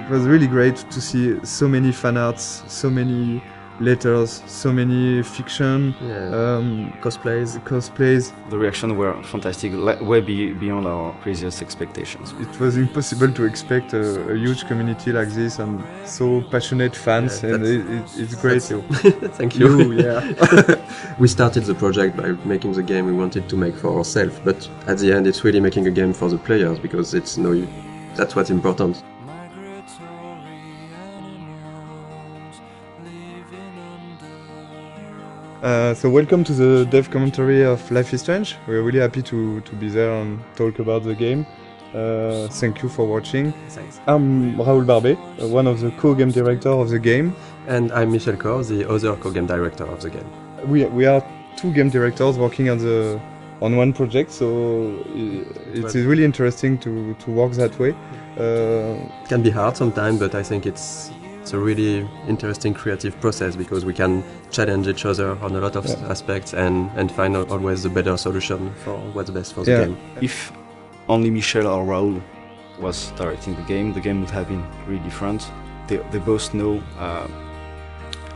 It was really great to see so many fan arts, so many letters, so many fiction, cosplays. The reactions were fantastic, way beyond our craziest expectations. It was impossible to expect a huge community like this and so passionate fans, and it's great. Thank you. Yeah. We started the project by making the game we wanted to make for ourselves, but at the end it's really making a game for the players, because that's what's important. So welcome to the dev commentary of Life is Strange. We're really happy to be there and talk about the game. Thank you for watching. Thanks. I'm Raoul Barbet, one of the co-game director of the game. And I'm Michel Cor, the other co-game director of the game. We are two game directors working on one project, so it's really interesting to work that way. It can be hard sometimes, but I think it's a really interesting creative process, because we can challenge each other on a lot of aspects and find out always the better solution for what's best for the game. If only Michel or Raoul was directing the game would have been really different. They both know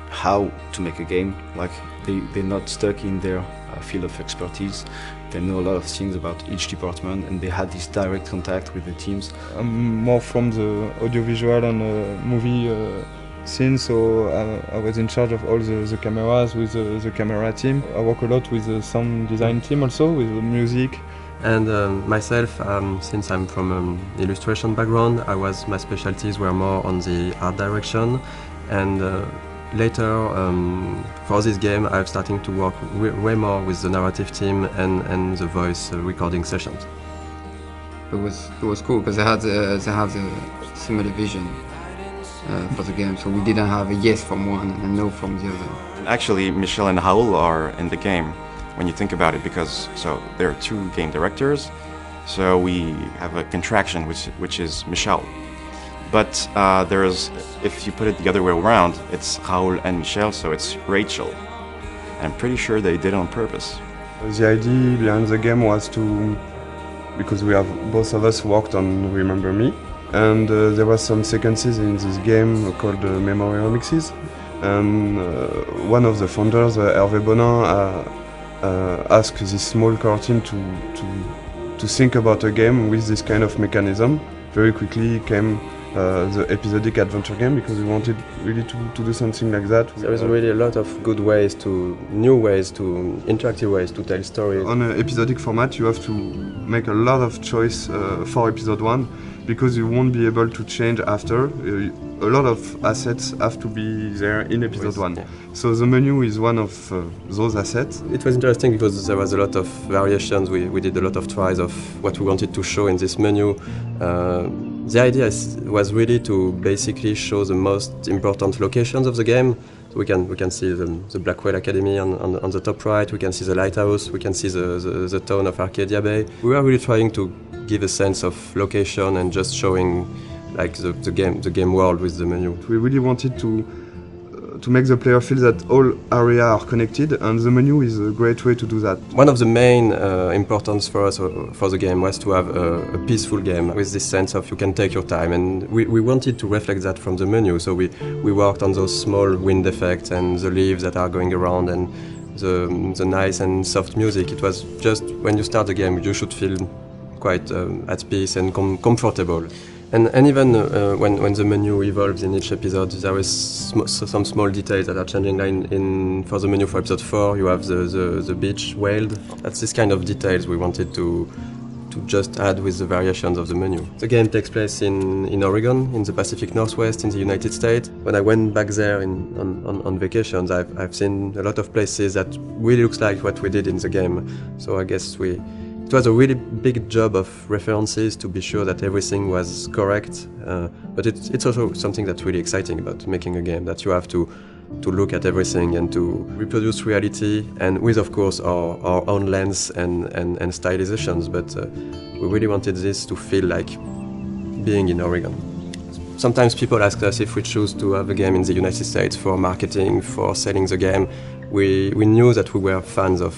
how to make a game. Like they're not stuck in their field of expertise. They know a lot of things about each department, and they had this direct contact with the teams. I'm more from the audiovisual and movie scene, so I was in charge of all the cameras with the camera team. I work a lot with the sound design team also, with the music. And myself, since I'm from an illustration background, my specialties were more on the art direction, and later, for this game, I'm starting to work way more with the narrative team and the voice recording sessions. It was cool because they had a similar vision for the game, so we didn't have a yes from one and a no from the other. Actually, Michel and Raoul are in the game when you think about it, because there are two game directors, so we have a contraction which is Michel. But if you put it the other way around, it's Raoul and Michel, so it's Rachel. And I'm pretty sure they did it on purpose. The idea behind the game was because both of us worked on Remember Me, and there were some sequences in this game called Memory Remixes. And one of the founders, Hervé Bonin, asked this small core team to think about a game with this kind of mechanism. Very quickly came the episodic adventure game, because we wanted really to do something like that. There is really a lot of good ways interactive ways to tell stories. On an episodic format, you have to make a lot of choice for episode 1, because you won't be able to change after. A lot of assets have to be there in episode 1. Yeah. So the menu is one of those assets. It was interesting because there was a lot of variations. We did a lot of tries of what we wanted to show in this menu. The idea was really to basically show the most important locations of the game. So we can see the Blackwell Academy on the top right, we can see the lighthouse, we can see the town of Arcadia Bay. We were really trying to give a sense of location and just showing like the game world with the menu. We really wanted to make the player feel that all areas are connected, and the menu is a great way to do that. One of the main importance for us for the game was to have a peaceful game with this sense of you can take your time, and we wanted to reflect that from the menu, so we worked on those small wind effects and the leaves that are going around and the nice and soft music. It was just when you start the game you should feel quite at peace and comfortable. And even when the menu evolves in each episode, there is some small details that are changing. Like for the menu for episode 4, you have the beach whaled. That's this kind of details we wanted to just add with the variations of the menu. The game takes place in Oregon, in the Pacific Northwest, in the United States. When I went back there on vacations, I've seen a lot of places that really looks like what we did in the game. So I guess it was a really big job of references to be sure that everything was correct, but it's also something that's really exciting about making a game, that you have to look at everything and to reproduce reality, and with of course our own lens and stylizations, but we really wanted this to feel like being in Oregon. Sometimes people ask us if we choose to have a game in the United States for marketing, for selling the game. We knew that we were fans of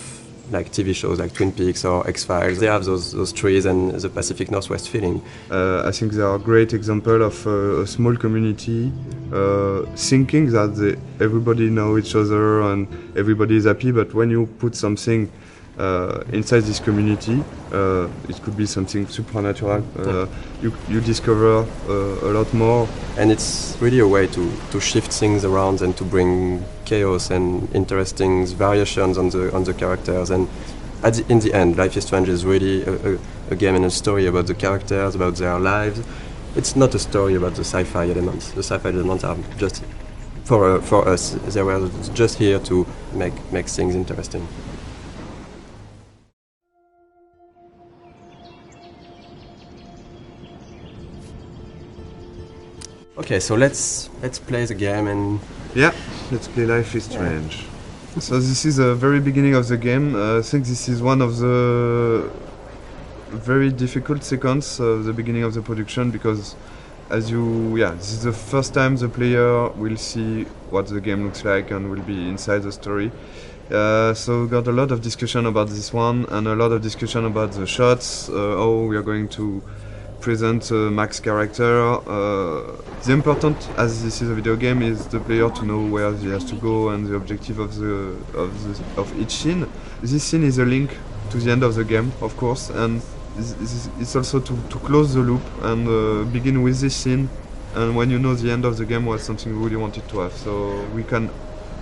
like TV shows like Twin Peaks or X-Files. They have those trees and the Pacific Northwest feeling. I think they are a great example of a small community thinking that everybody know each other and everybody is happy, but when you put something inside this community, it could be something supernatural. You discover a lot more. And it's really a way to shift things around and to bring chaos and interesting variations on the characters. And in the end, Life is Strange is really a game and a story about the characters, about their lives. It's not a story about the sci-fi elements. The sci-fi elements are just, for us, they were just here to make things interesting. Okay, so let's play the game and... Yeah, let's play Life is Strange. Yeah. So this is the very beginning of the game. I think this is one of the very difficult sequences of the beginning of the production, because this is the first time the player will see what the game looks like and will be inside the story. So we got a lot of discussion about this one and a lot of discussion about the shots, how we are going to present Max's character. The important, as this is a video game, is the player to know where he has to go and the objective of each scene. This scene is a link to the end of the game, of course, and it's also to close the loop and begin with this scene. And when you know the end of the game was something we really wanted to have, so we can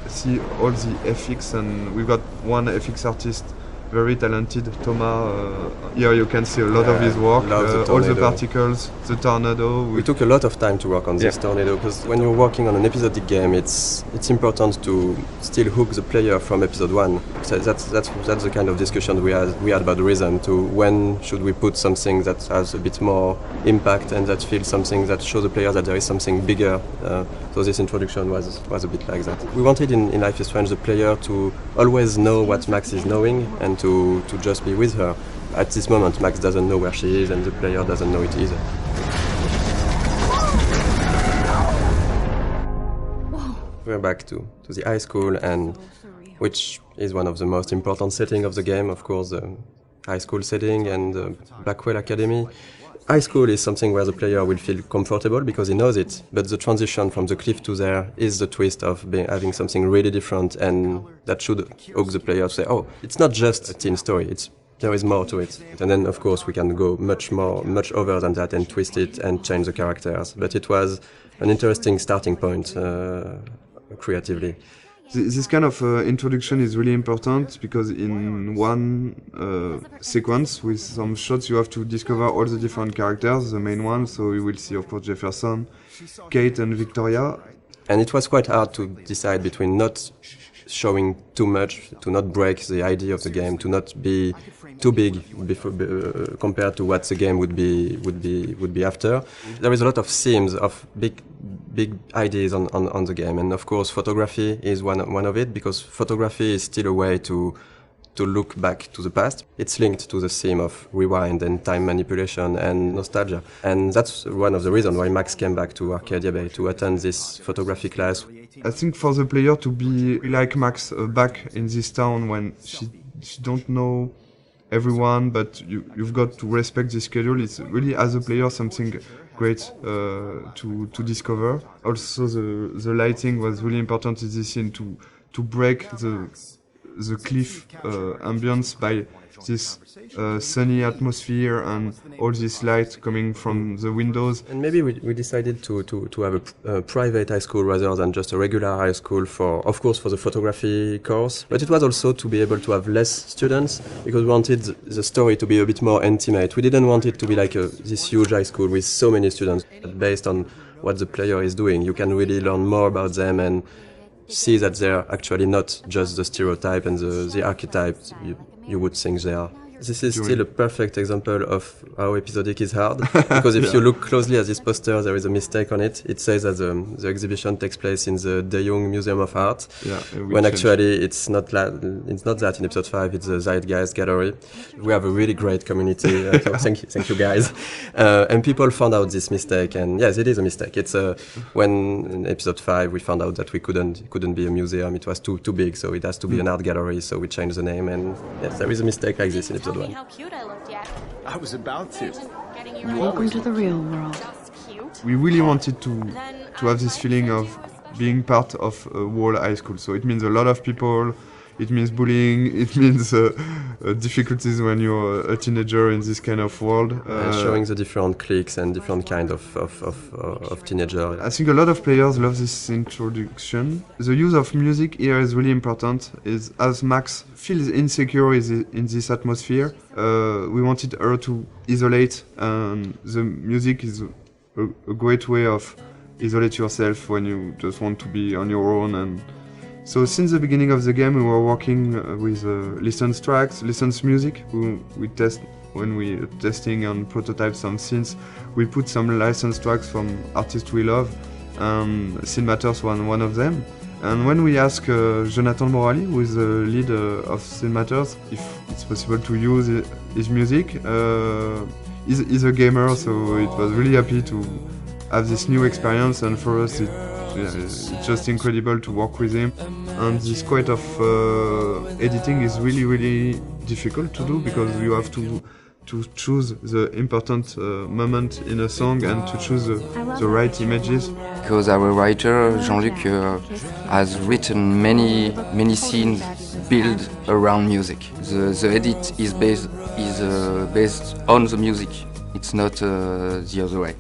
see all the FX, and we've got one FX artist, very talented, Thomas. Here you can see a lot of his work, all the particles, the tornado. We took a lot of time to work on this tornado, because when you're working on an episodic game, it's important to still hook the player from episode 1. So that's the kind of discussion we had about the rhythm, to when should we put something that has a bit more impact and that feels something that shows the player that there is something bigger. So this introduction was a bit like that. We wanted in Life is Strange the player to always know what Max is knowing and to just be with her. At this moment, Max doesn't know where she is and the player doesn't know it either. We're back to the high school, and which is one of the most important settings of the game, of course, the high school setting and the Blackwell Academy. High school is something where the player will feel comfortable because he knows it, but the transition from the cliff to there is the twist of having something really different, and that should hook the player to say, oh, it's not just a teen story, there is more to it. And then, of course, we can go much over than that and twist it and change the characters. But it was an interesting starting point creatively. This kind of introduction is really important, because in one sequence with some shots you have to discover all the different characters, the main ones. So you will see, of course, Jefferson, Kate and Victoria. And it was quite hard to decide between not showing too much, to not break the idea of the game, to not be too big compared to what the game would be after. There is a lot of themes of big ideas on the game, and of course photography is one of it, because photography is still a way to look back to the past. It's linked to the theme of rewind and time manipulation and nostalgia, and that's one of the reasons why Max came back to Arcadia Bay to attend this photography class. I think for the player to be like Max back in this town when she don't know everyone, but you've got to respect the schedule. It's really, as a player, something great to discover. Also, the lighting was really important in this scene to break the cliff ambience by this sunny atmosphere and all this light coming from the windows. And maybe we decided to have a private high school rather than just a regular high school of course for the photography course, but it was also to be able to have less students, because we wanted the story to be a bit more intimate. We didn't want it to be like this huge high school with so many students. But based on what the player is doing, you can really learn more about them and see that they're actually not just the stereotype and the archetype you would think they are. This is still a perfect example of how episodic is hard, because if you look closely at this poster, there is a mistake on it. It says that the exhibition takes place in the De Jong Museum of Art, when actually it's not that in episode 5, it's the Zeitgeist Gallery. We have a really great community, so thank you guys. And people found out this mistake, and yes, it is a mistake. It's when in episode 5 we found out that it couldn't be a museum, it was too big, so it has to be an art gallery, so we changed the name, and yes, there is a mistake like this in episode 1. How cute I looked yet. I was about to. Welcome to the real world. We really wanted to have this feeling of being part of a whole high school. So it means a lot of people, it means bullying, it means difficulties when you're a teenager in this kind of world. And showing the different cliques and different kind of teenager. I think a lot of players love this introduction. The use of music here is really important. Is as Max feels insecure in this atmosphere, we wanted her to isolate, and the music is a great way of isolate yourself when you just want to be on your own. And so since the beginning of the game we were working with licensed tracks, licensed music. We test when we are testing and prototype some scenes, we put some licensed tracks from artists we love, and Scene Matters was one of them. And when we asked Jonathan Morali, who is the lead of Scene Matters, if it's possible to use his music, he's a gamer, so it was really happy to have this new experience, and for us it's just incredible to work with him. And this quite of editing is really, really difficult to do, because you have to choose the important moment in a song and to choose the right images. Because our writer Jean-Luc has written many scenes built around music. The edit is based on the music. It's not the other way.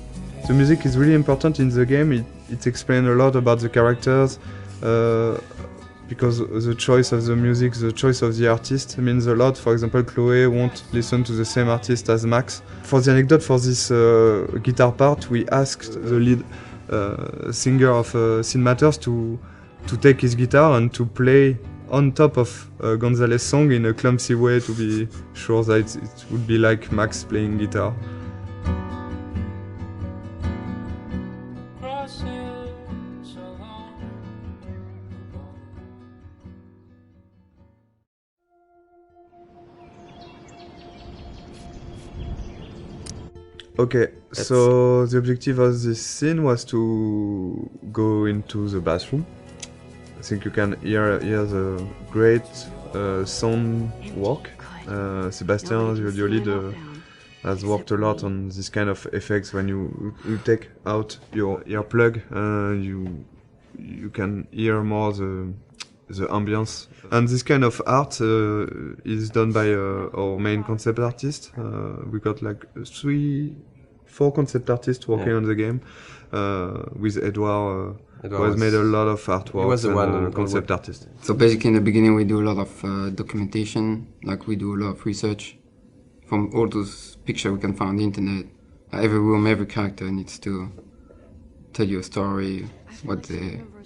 The music is really important in the game. It explains a lot about the characters, because the choice of the music, the choice of the artist means a lot. For example, Chloe won't listen to the same artist as Max. For the anecdote, for this guitar part, we asked the lead singer of Scene Matters to take his guitar and to play on top of Gonzalez's song in a clumsy way, to be sure that it would be like Max playing guitar. Okay, so the objective of this scene was to go into the bathroom. I think you can hear the great sound work. Sebastian, the audio lead, has worked a lot on this kind of effects. When you take out your earplug, you can hear more the ambience. And this kind of art is done by our main concept artist. We got like 4 concept artists working on the game, with Edouard, who has made a lot of artwork. He was the one concept artist. So basically in the beginning we do a lot of documentation, like we do a lot of research. From all those pictures we can find on the internet, every room, every character needs to tell you a story,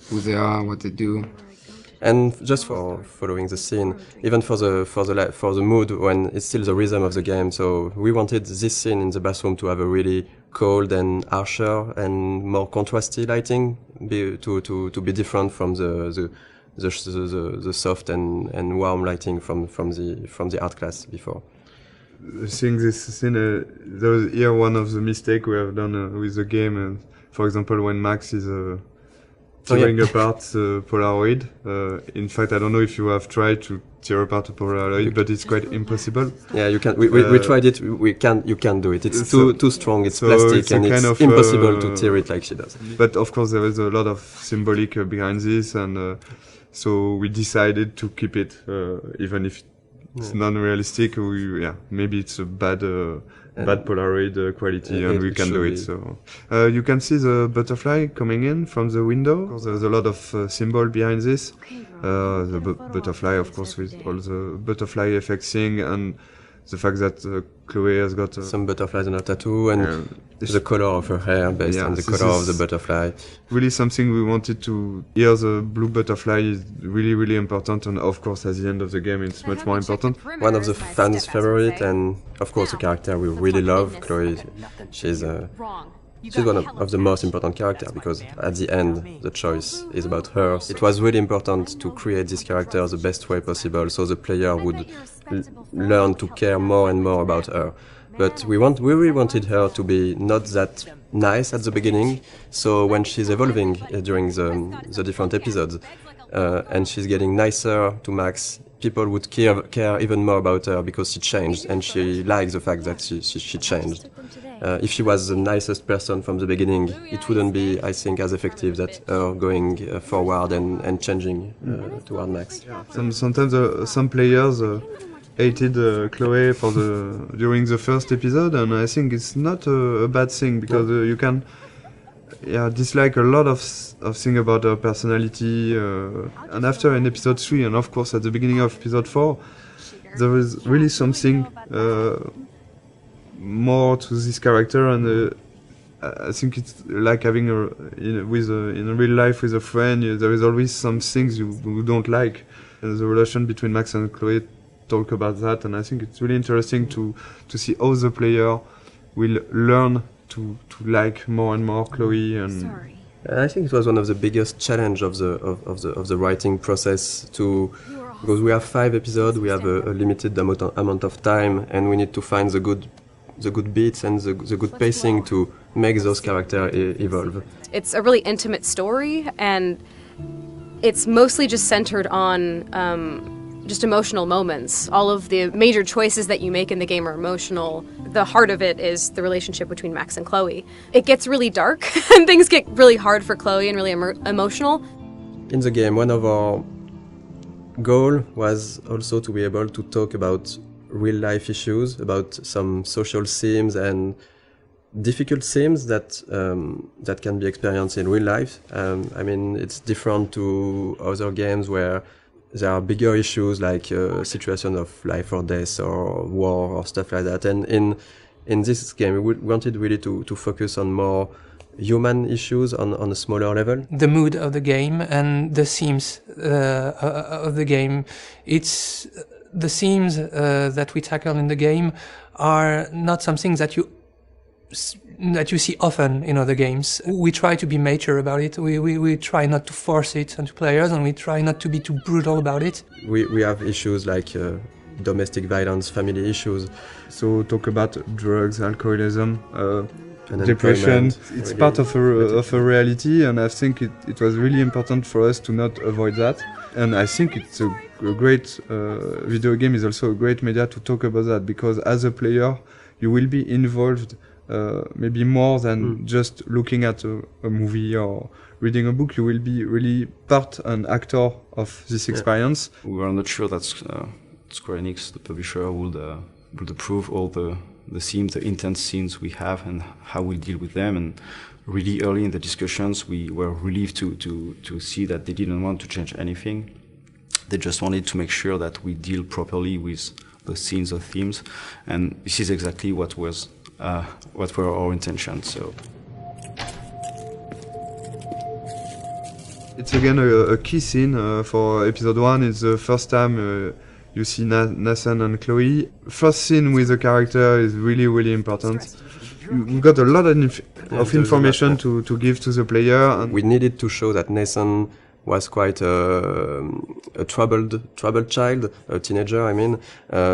who they are, what they do. And just for following the scene, even for the mood, when it's still the rhythm of the game. So we wanted this scene in the bathroom to have a really cold and harsher and more contrasty lighting, to be different from the soft and warm lighting from the art class before. Seeing this scene, there was here one of the mistakes we have done with the game. For example, when Max is tearing apart the Polaroid. In fact, I don't know if you have tried to tear apart a Polaroid, but it's quite impossible. Yeah, you can. We tried it. You can't do it. It's too strong. It's plastic, and it's impossible to tear it like she does. But of course, there is a lot of symbolic behind this, and so we decided to keep it, even if it's non-realistic. Maybe it's a bad Polaroid quality, and we can do it. So you can see the butterfly coming in from the window. There's a lot of symbol behind this. The butterfly, of course, with all the butterfly effect thing, and the fact that Chloe has got some butterflies on her tattoo and the color of her hair based on the color of the butterfly. Really something we wanted to hear. The blue butterfly is really, really important, and of course at the end of the game it's much more important. One of the fans' favorite, and of course a character we really love, Chloe. She's one of the most important characters because at the end the choice is about her. It was really important to create this character the best way possible so the player would learn to care more and more about her. But we really wanted her to be not that nice at the beginning, so when she's evolving during the different episodes and she's getting nicer to Max, people would care even more about her because she changed, and she likes the fact that she changed. If she was the nicest person from the beginning, it wouldn't be, I think, as effective that her going forward and changing toward Max. Sometimes some players hated Chloe during the first episode, and I think it's not a bad thing because you can dislike a lot of things about her personality. And after in episode 3, and of course at the beginning of episode 4, there is really something more to this character, and I think it's like having in real life with a friend. There is always some things you don't like. And the relation between Max and Chloe talk about that, and I think it's really interesting to see how the player will learn to like more and more Chloe. And I think it was one of the biggest challenge of the writing process because we have 5 episodes, we have a limited amount of time, and we need to find the good beats and the good pacing to make those characters evolve. It's a really intimate story, and it's mostly just centered on just emotional moments. All of the major choices that you make in the game are emotional. The heart of it is the relationship between Max and Chloe. It gets really dark, and things get really hard for Chloe and really emotional. In the game, one of our goals was also to be able to talk about real-life issues, about some social themes and difficult themes that can be experienced in real life. I mean, it's different to other games where there are bigger issues like situation of life or death or war or stuff like that. And in this game, we wanted really to focus on more human issues on a smaller level. The mood of the game and the themes of the game. It's the themes that we tackle in the game are not something that you see often in other games. We try to be mature about it. We try not to force it onto players, and we try not to be too brutal about it. We have issues like domestic violence, family issues. So talk about drugs, alcoholism, and depression. It's part of a reality, and I think it was really important for us to not avoid that. And I think it's a great video game is also a great media to talk about that, because as a player you will be involved maybe more than just looking at a movie or reading a book. You will be really part and actor of this experience. We were not sure that Square Enix, the publisher, would approve all the themes, the intense scenes we have, and how we deal with them. And really early in the discussions, we were relieved to see that they didn't want to change anything. They just wanted to make sure that we deal properly with the scenes or themes, and this is exactly what were our intentions. So it's again a key scene for episode 1. It's the first time you see Nathan and Chloe. First scene with the character is really, really important. We got a lot of information to give to the player. And we needed to show that Nathan was quite a troubled child, a teenager, I mean.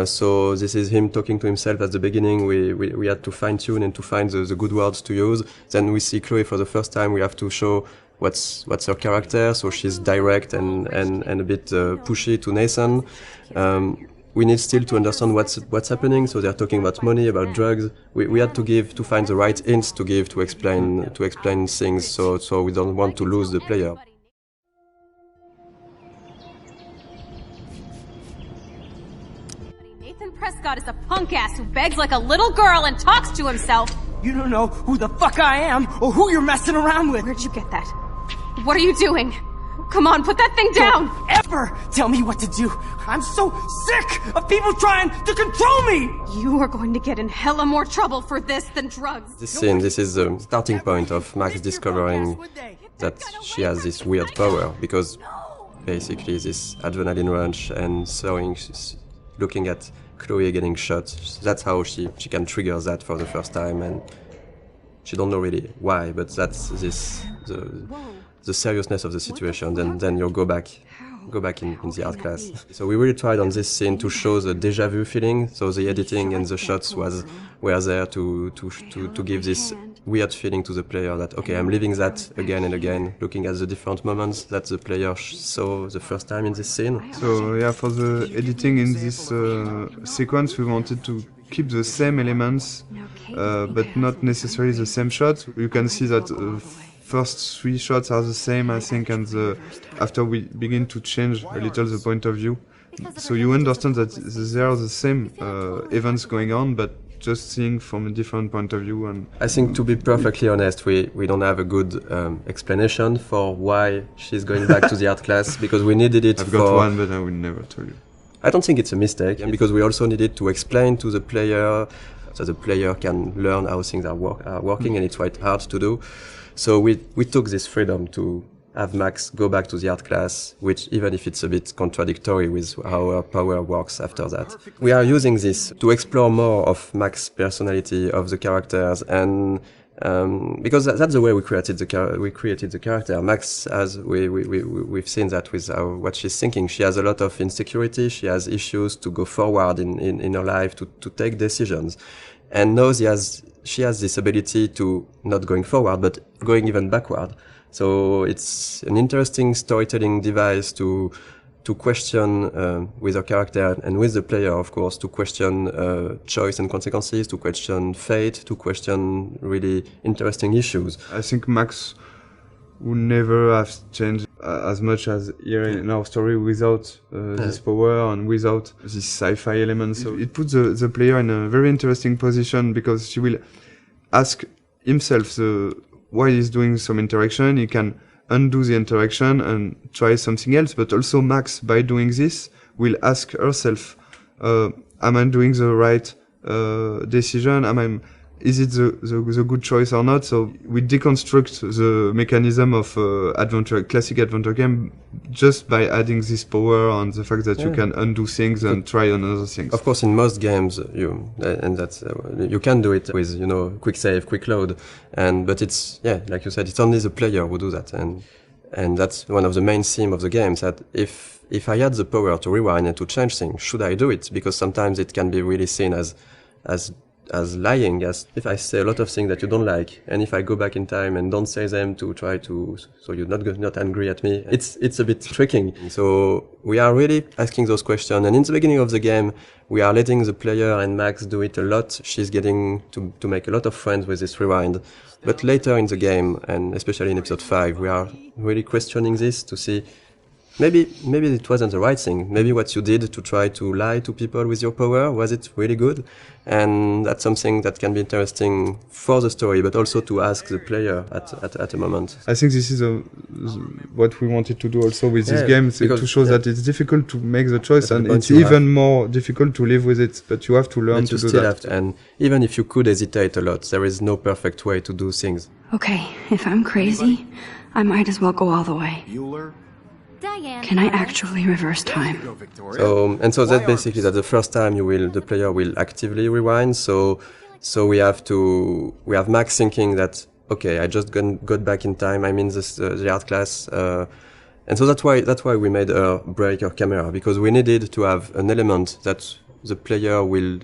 So this is him talking to himself at the beginning. We had to fine-tune and to find the good words to use. Then we see Chloe for the first time. We have to show what's her character. So she's direct and a bit pushy to Nathan. We need still to understand what's happening. So they're talking about money, about drugs. We had to find the right hints to give to explain things. So we don't want to lose the player. Prescott is a punk ass who begs like a little girl and talks to himself. You don't know who the fuck I am or who you're messing around with. Where'd you get that? What are you doing? Come on, put that thing down! Ever tell me what to do. I'm so sick of people trying to control me. You are going to get in hella more trouble for this than drugs. This scene, this is the starting point of Max discovering that she has this weird power, because basically this adrenaline rush and looking at Chloe getting shot, that's how she can trigger that for the first time, and she don't know really why, but that's the seriousness of the situation. Then you'll go back in the art class. So we really tried on this scene to show the déjà vu feeling. So the editing and the shots were there to give this weird feeling to the player that, okay, I'm living that again and again, looking at the different moments that the player saw the first time in this scene. So yeah, for the editing in this sequence, we wanted to keep the same elements, but not necessarily the same shots. You can see that first 3 shots are the same, I think, and after we begin to change a little the point of view, so you understand that there are the same events going on, but just seeing from a different point of view. And I think, to be perfectly honest, we don't have a good explanation for why she's going back to the art class, because we needed it. I've got one, but I will never tell you. I don't think it's a mistake, and because we also needed to explain to the player, so the player can learn how things are working, and it's quite hard to do. So we took this freedom to have Max go back to the art class, which, even if it's a bit contradictory with how her power works after that. We are using this to explore more of Max's personality, of the characters, and because that's the way we created the character. Max, as we've seen that with what she's thinking. She has a lot of insecurity. She has issues to go forward in her life, to take decisions, and now she has this ability to not going forward, but going even backward. So it's an interesting storytelling device to question with her character and with the player, of course, to question choice and consequences, to question fate, to question really interesting issues. I think Max would never have changed as much as here in our story without this power and without this sci-fi element. So it puts the player in a very interesting position, because she will ask himself why he's doing some interaction. He can undo the interaction and try something else, but also Max, by doing this, will ask herself, am I doing the right decision? Is it the good choice or not? So we deconstruct the mechanism of classic adventure game, just by adding this power and the fact that you can undo things and try another things. Of course, in most games, you can do it with quick save, quick load, but it's like you said, it's only the player who do that, and that's one of the main themes of the games. That if I had the power to rewind and to change things, should I do it? Because sometimes it can be really seen as lying, as if I say a lot of things that you don't like, and if I go back in time and don't say them to try to, so you're not angry at me, it's a bit tricking. So we are really asking those questions, and in the beginning of the game, we are letting the player and Max do it a lot. She's getting to make a lot of friends with this rewind. But later in the game, and especially in episode 5, we are really questioning this to see maybe it wasn't the right thing. Maybe what you did to try to lie to people with your power, was it really good? And that's something that can be interesting for the story, but also to ask the player at a moment. I think this is what we wanted to do also with this game, to show that it's difficult to make the choice, and it's even more difficult to live with it, but you have to learn to do that. And even if you could hesitate a lot, there is no perfect way to do things. Okay, if I'm crazy, I might as well go all the way. Can I actually reverse time? So that's basically that the first time the player will actively rewind. So we have Max thinking that, okay, I just got back in time. I'm in the art class, and so that's why we made her break her camera, because we needed to have an element that the player will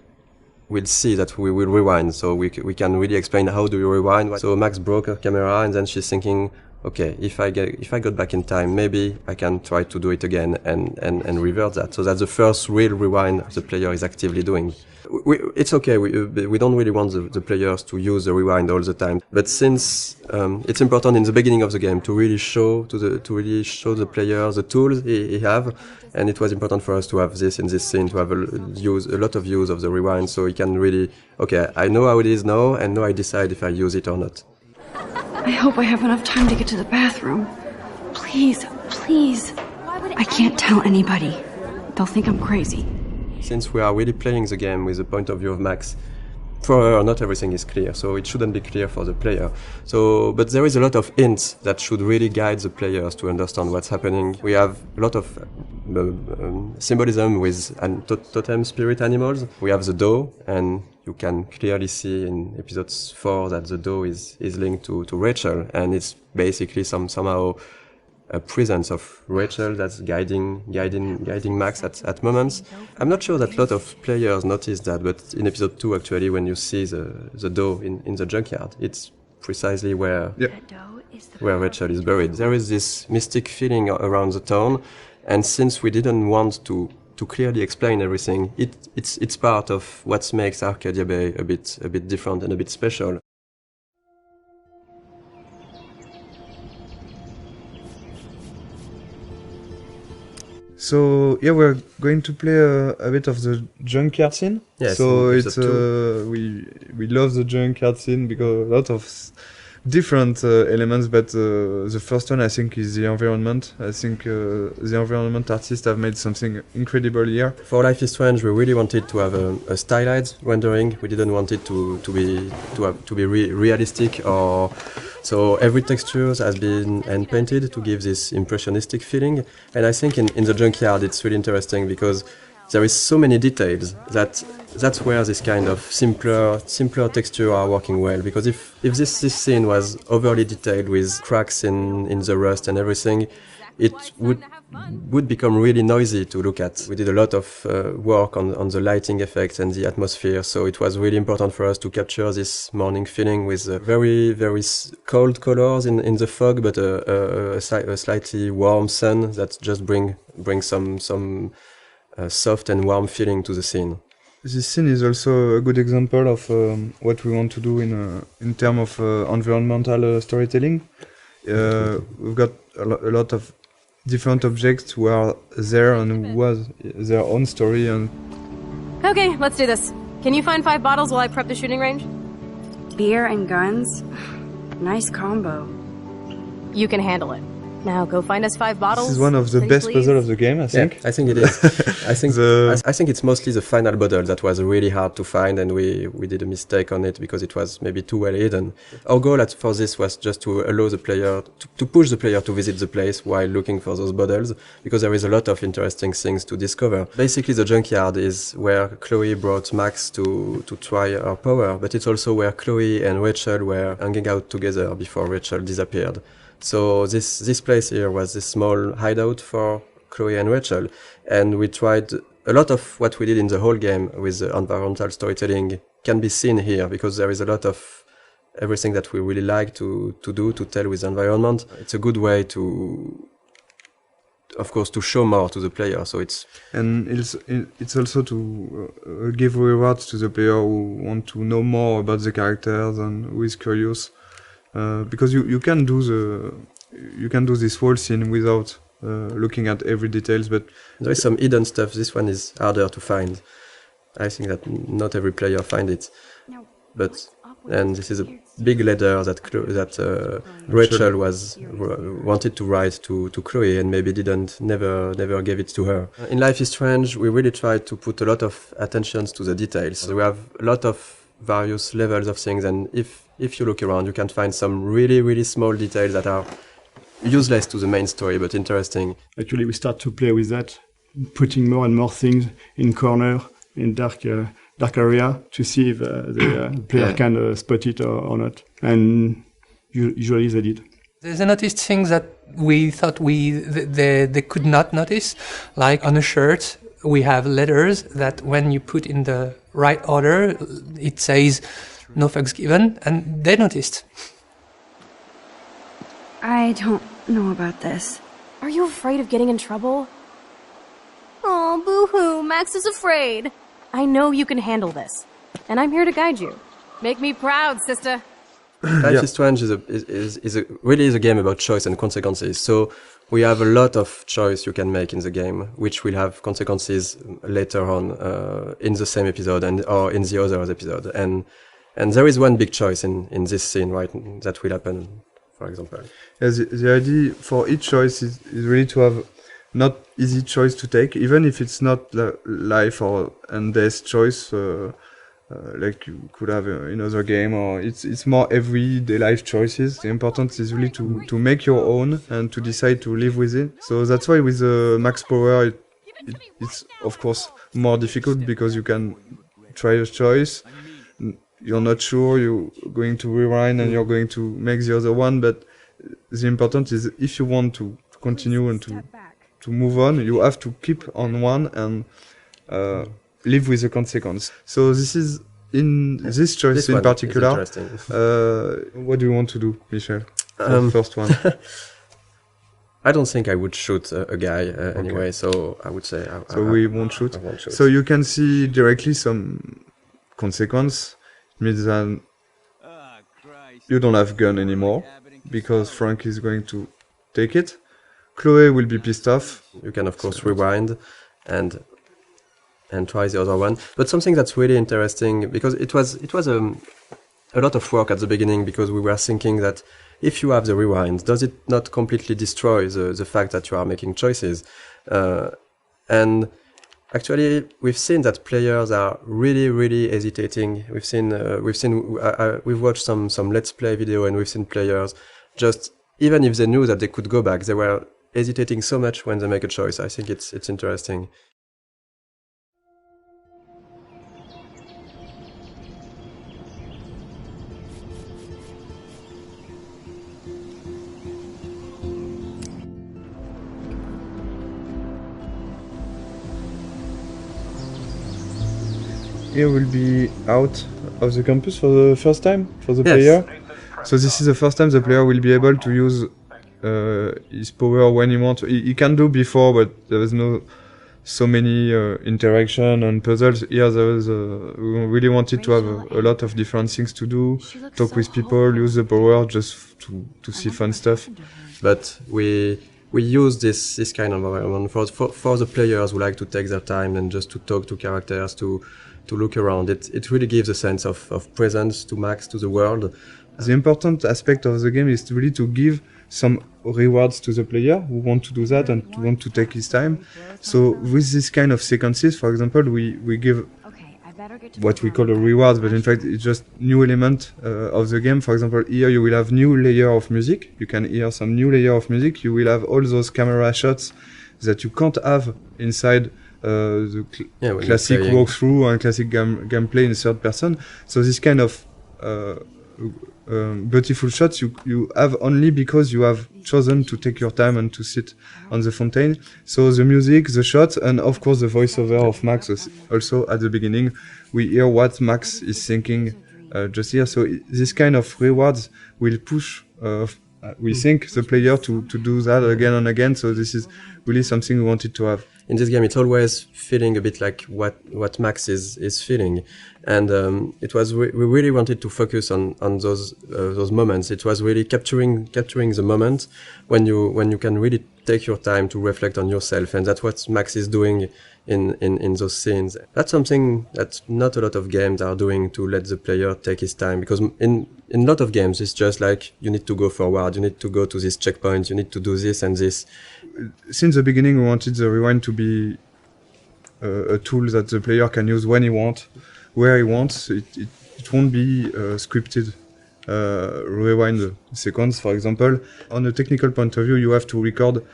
see that we will rewind. So we can really explain how do you rewind. So Max broke her camera, and then she's thinking, okay, if I got back in time, maybe I can try to do it again and revert that. So that's the first real rewind the player is actively doing. It's okay. We don't really want the players to use the rewind all the time. But since it's important in the beginning of the game to really show the player the tools he have, and it was important for us to have this in this scene, to have a lot of use of the rewind, so he can really, okay, I know how it is now, and now I decide if I use it or not. I hope I have enough time to get to the bathroom. Please, please. Please. I can't tell anybody. They'll think I'm crazy. Since we are really playing the game with the point of view of Max, for her, not everything is clear, so it shouldn't be clear for the player. But there is a lot of hints that should really guide the players to understand what's happening. We have a lot of symbolism with totem spirit animals. We have the doe, and you can clearly see in episode 4 that the doe is linked to Rachel, and it's basically somehow a presence of Rachel that's guiding Max at moments. I'm not sure that a lot of players noticed that, but in episode 2 actually, when you see the doe in the junkyard, it's precisely where Rachel is buried. There is this mystic feeling around the town, and since we didn't want to clearly explain everything, it's part of what makes Arcadia Bay a bit different and a bit special. So yeah, we're going to play a bit of the junkyard scene. Yes, so it's we love the junkyard scene because a lot of different elements, but the first one I think is the environment. I think the environment artists have made something incredible here. For Life is Strange, we really wanted to have a stylized rendering. We didn't want it to be realistic, or so every texture has been hand painted to give this impressionistic feeling. And I think in the junkyard it's really interesting because there is so many details that's where this kind of simpler texture are working well. Because if this scene was overly detailed with cracks in the rust and everything, it would become really noisy to look at. We did a lot of work on the lighting effects and the atmosphere, so it was really important for us to capture this morning feeling with very, very cold colors in the fog, but a slightly warm sun that just bring some soft and warm feeling to the scene. This scene is also a good example of what we want to do in terms of environmental storytelling. We've got a lot of different objects who are there and who has their own story. And Okay, let's do this. Can you find 5 bottles while I prep the shooting range? Beer and guns? Nice combo. You can handle it. Now go find us 5 bottles. This is one of the best puzzles of the game, I think. Yeah, I think it is. I think it's mostly the final bottle that was really hard to find, and we did a mistake on it because it was maybe too well hidden. Our goal for this was just to allow the player to push the player to visit the place while looking for those bottles, because there is a lot of interesting things to discover. Basically, the junkyard is where Chloe brought Max to try her power, but it's also where Chloe and Rachel were hanging out together before Rachel disappeared. So this place here was this small hideout for Chloe and Rachel, and we tried a lot of what we did in the whole game with the environmental storytelling can be seen here, because there is a lot of everything that we really like to tell with the environment. It's a good way to, of course, to show more to the player. So it's also to give rewards to the player who want to know more about the characters and who is curious. Because you can do this whole scene without looking at every details, but there is some hidden stuff. This one is harder to find. I think that not every player find it. And this is a big letter that Rachel wanted to write to Chloe and maybe never gave it to her. In Life is Strange, we really tried to put a lot of attention to the details. So we have a lot of various levels of things, and if you look around, you can find some really, really small details that are useless to the main story, but interesting. Actually, we start to play with that, putting more and more things in corner, in dark area, to see if the player can spot it or not. And usually they did. There's a noticed things that we thought they could not notice, like on a shirt. We have letters that when you put in the right order, it says no fucks given, and they noticed. I don't know about this. Are you afraid of getting in trouble? Oh, boo-hoo, Max is afraid. I know you can handle this, and I'm here to guide you. Make me proud, sister. Life is Strange is a game about choice and consequences. So we have a lot of choice you can make in the game, which will have consequences later on in the same episode or in the other episode. And there is one big choice in this scene, right, that will happen for example. Yeah, the idea for each choice is really to have not easy choice to take, even if it's not life or and death choice, like you could have in other game, or it's more everyday life choices. The important is really to make your own and to decide to live with it. So that's why with max power, it's of course more difficult because you can try a choice. You're not sure, you're going to rewind and you're going to make the other one, but the important is if you want to continue and to move on, you have to keep on one and live with the consequence. So this is in this choice in particular. What do you want to do, Michel? The first one. I don't think I would shoot a guy anyway, so I would say... we won't shoot? I won't shoot. So you can see directly some consequence. It means that you don't have gun anymore, because Frank is going to take it. Chloe will be pissed off. You can of course rewind and try the other one. But something that's really interesting, because it was a lot of work at the beginning, because we were thinking that if you have the rewind, does it not completely destroy the fact that you are making choices? And actually, we've seen that players are really hesitating. We've watched some Let's Play video, and we've seen players just, even if they knew that they could go back, they were hesitating so much when they make a choice. I think it's interesting. Here will be out of the campus for the first time for the player. So this is the first time the player will be able to use his power when he wants. He can do before, but there was no so many interaction and puzzles. Here there was we really wanted to have a lot of different things to do, talk with people, use the power just to see fun stuff. But we use this kind of environment for the players who like to take their time and just to talk to characters, to look around. It really gives a sense of presence to Max, to the world. The important aspect of the game is really to give some rewards to the player who want to do that and want to take his time. So with this kind of sequences, for example, we give what we call a reward, but in fact it's just new element of the game. For example, here you will have new layer of music. You can hear some new layer of music. You will have all those camera shots that you can't have inside the classic walkthrough and classic gameplay in third person. So this kind of beautiful shots you have only because you have chosen to take your time and to sit on the fountain. So the music, the shots, and of course the voiceover of Max also at the beginning. We hear what Max is thinking just here. So this kind of rewards will push, we think, the player to do that again and again. So this is really something we wanted to have. In this game, it's always feeling a bit like what Max is feeling, and it was we really wanted to focus on those moments. It was really capturing the moment when you can really take your time to reflect on yourself, and that's what Max is doing in those scenes. That's something that not a lot of games are doing, to let the player take his time, because in a lot of games it's just like you need to go forward, you need to go to this checkpoint, you need to do this and this. Since the beginning we wanted the rewind to be a tool that the player can use when he wants, where he wants. It won't be scripted rewind sequence, for example. On a technical point of view, you have to record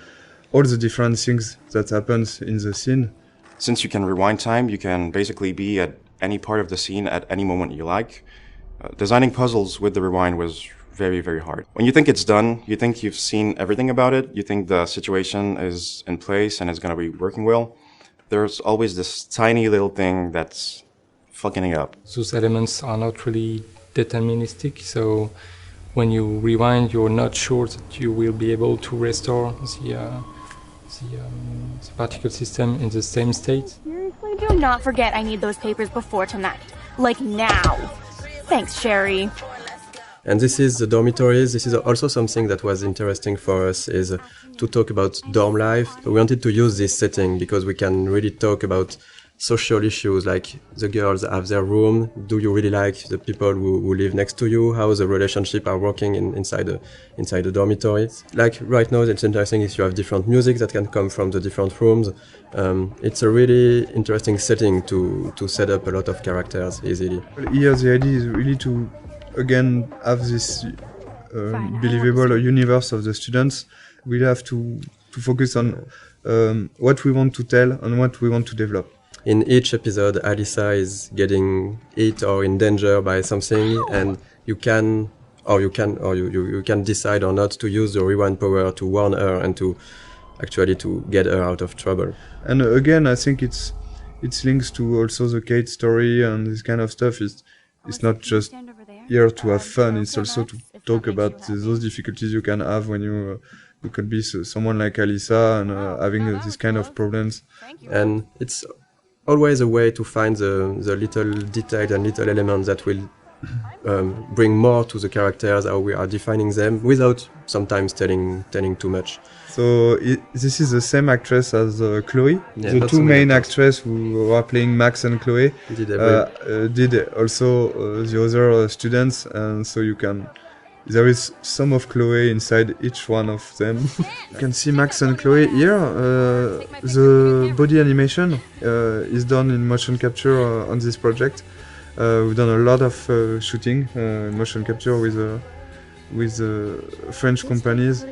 all the different things that happens in the scene. Since you can rewind time, you can basically be at any part of the scene at any moment you like. Designing puzzles with the rewind was very hard. When you think it's done, you think you've seen everything about it, you think the situation is in place and it's going to be working well, there's always this tiny little thing that's fucking it up. Those elements are not really deterministic, so when you rewind, you're not sure that you will be able to restore the particle system in the same state. Seriously, do not forget I need those papers before tonight. Like now. Thanks, Sherry. And this is the dormitories. This is also something that was interesting for us, is to talk about dorm life. We wanted to use this setting because we can really talk about social issues, like the girls have their room. Do you really like the people who live next to you? How the relationship are working inside the dormitory? Like right now, it's interesting if you have different music that can come from the different rooms. It's a really interesting setting to set up a lot of characters easily. Here the idea is really to again have this believable universe of the students. We have to focus on what we want to tell and what we want to develop. In each episode, Alyssa is getting hit or in danger by something, and you can decide or not to use the rewind power to warn her and to get her out of trouble. And again, I think it's links to also the Kate story and this kind of stuff. It's not just here to have fun. It's also to talk about those difficulties you can have when you could be someone like Alyssa and having these kind of problems. And it's always a way to find the little details and little elements that will bring more to the characters, how we are defining them, without sometimes telling too much. So this is the same actress as Chloe. Yeah, the two main actresses who are playing Max and Chloe did also the other students, and so there is some of Chloe inside each one of them. You can see Max and Chloe here. The body animation is done in motion capture on this project. We've done a lot of shooting in motion capture with French companies.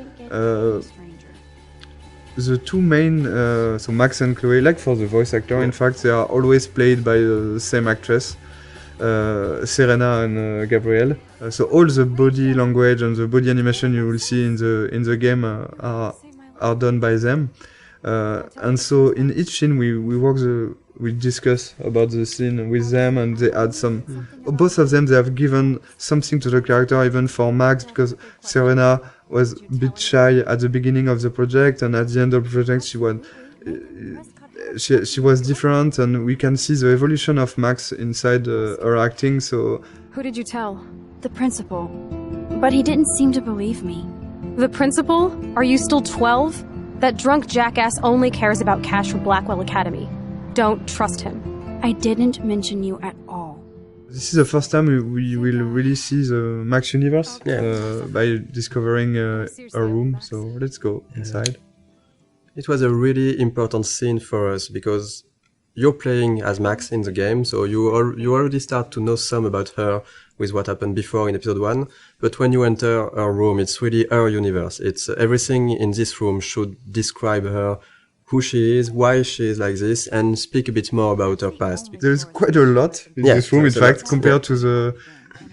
The two main, so Max and Chloe, like for the voice actor, in fact, they are always played by the same actress. Serena and Gabrielle. So all the body language and the body animation you will see in the game are done by them. And so in each scene we discuss about the scene with them, and they add some. Both of them, they have given something to the character, even for Max, because Serena was a bit shy at the beginning of the project, and at the end of the project she was different, and we can see the evolution of Max inside her acting. So Who did you tell? The principal. But he didn't seem to believe me. The principal? Are you still 12? That drunk jackass only cares about cash for Blackwell Academy. Don't trust him. I didn't mention you at all. This is the first time we will really see the Max universe by discovering her room. So let's go inside. It was a really important scene for us because you're playing as Max in the game, so you already start to know some about her with what happened before in episode 1. But when you enter her room, it's really her universe. It's everything in this room should describe her, who she is, why she is like this, and speak a bit more about her past. There's quite a lot in this room, in fact, compared to the...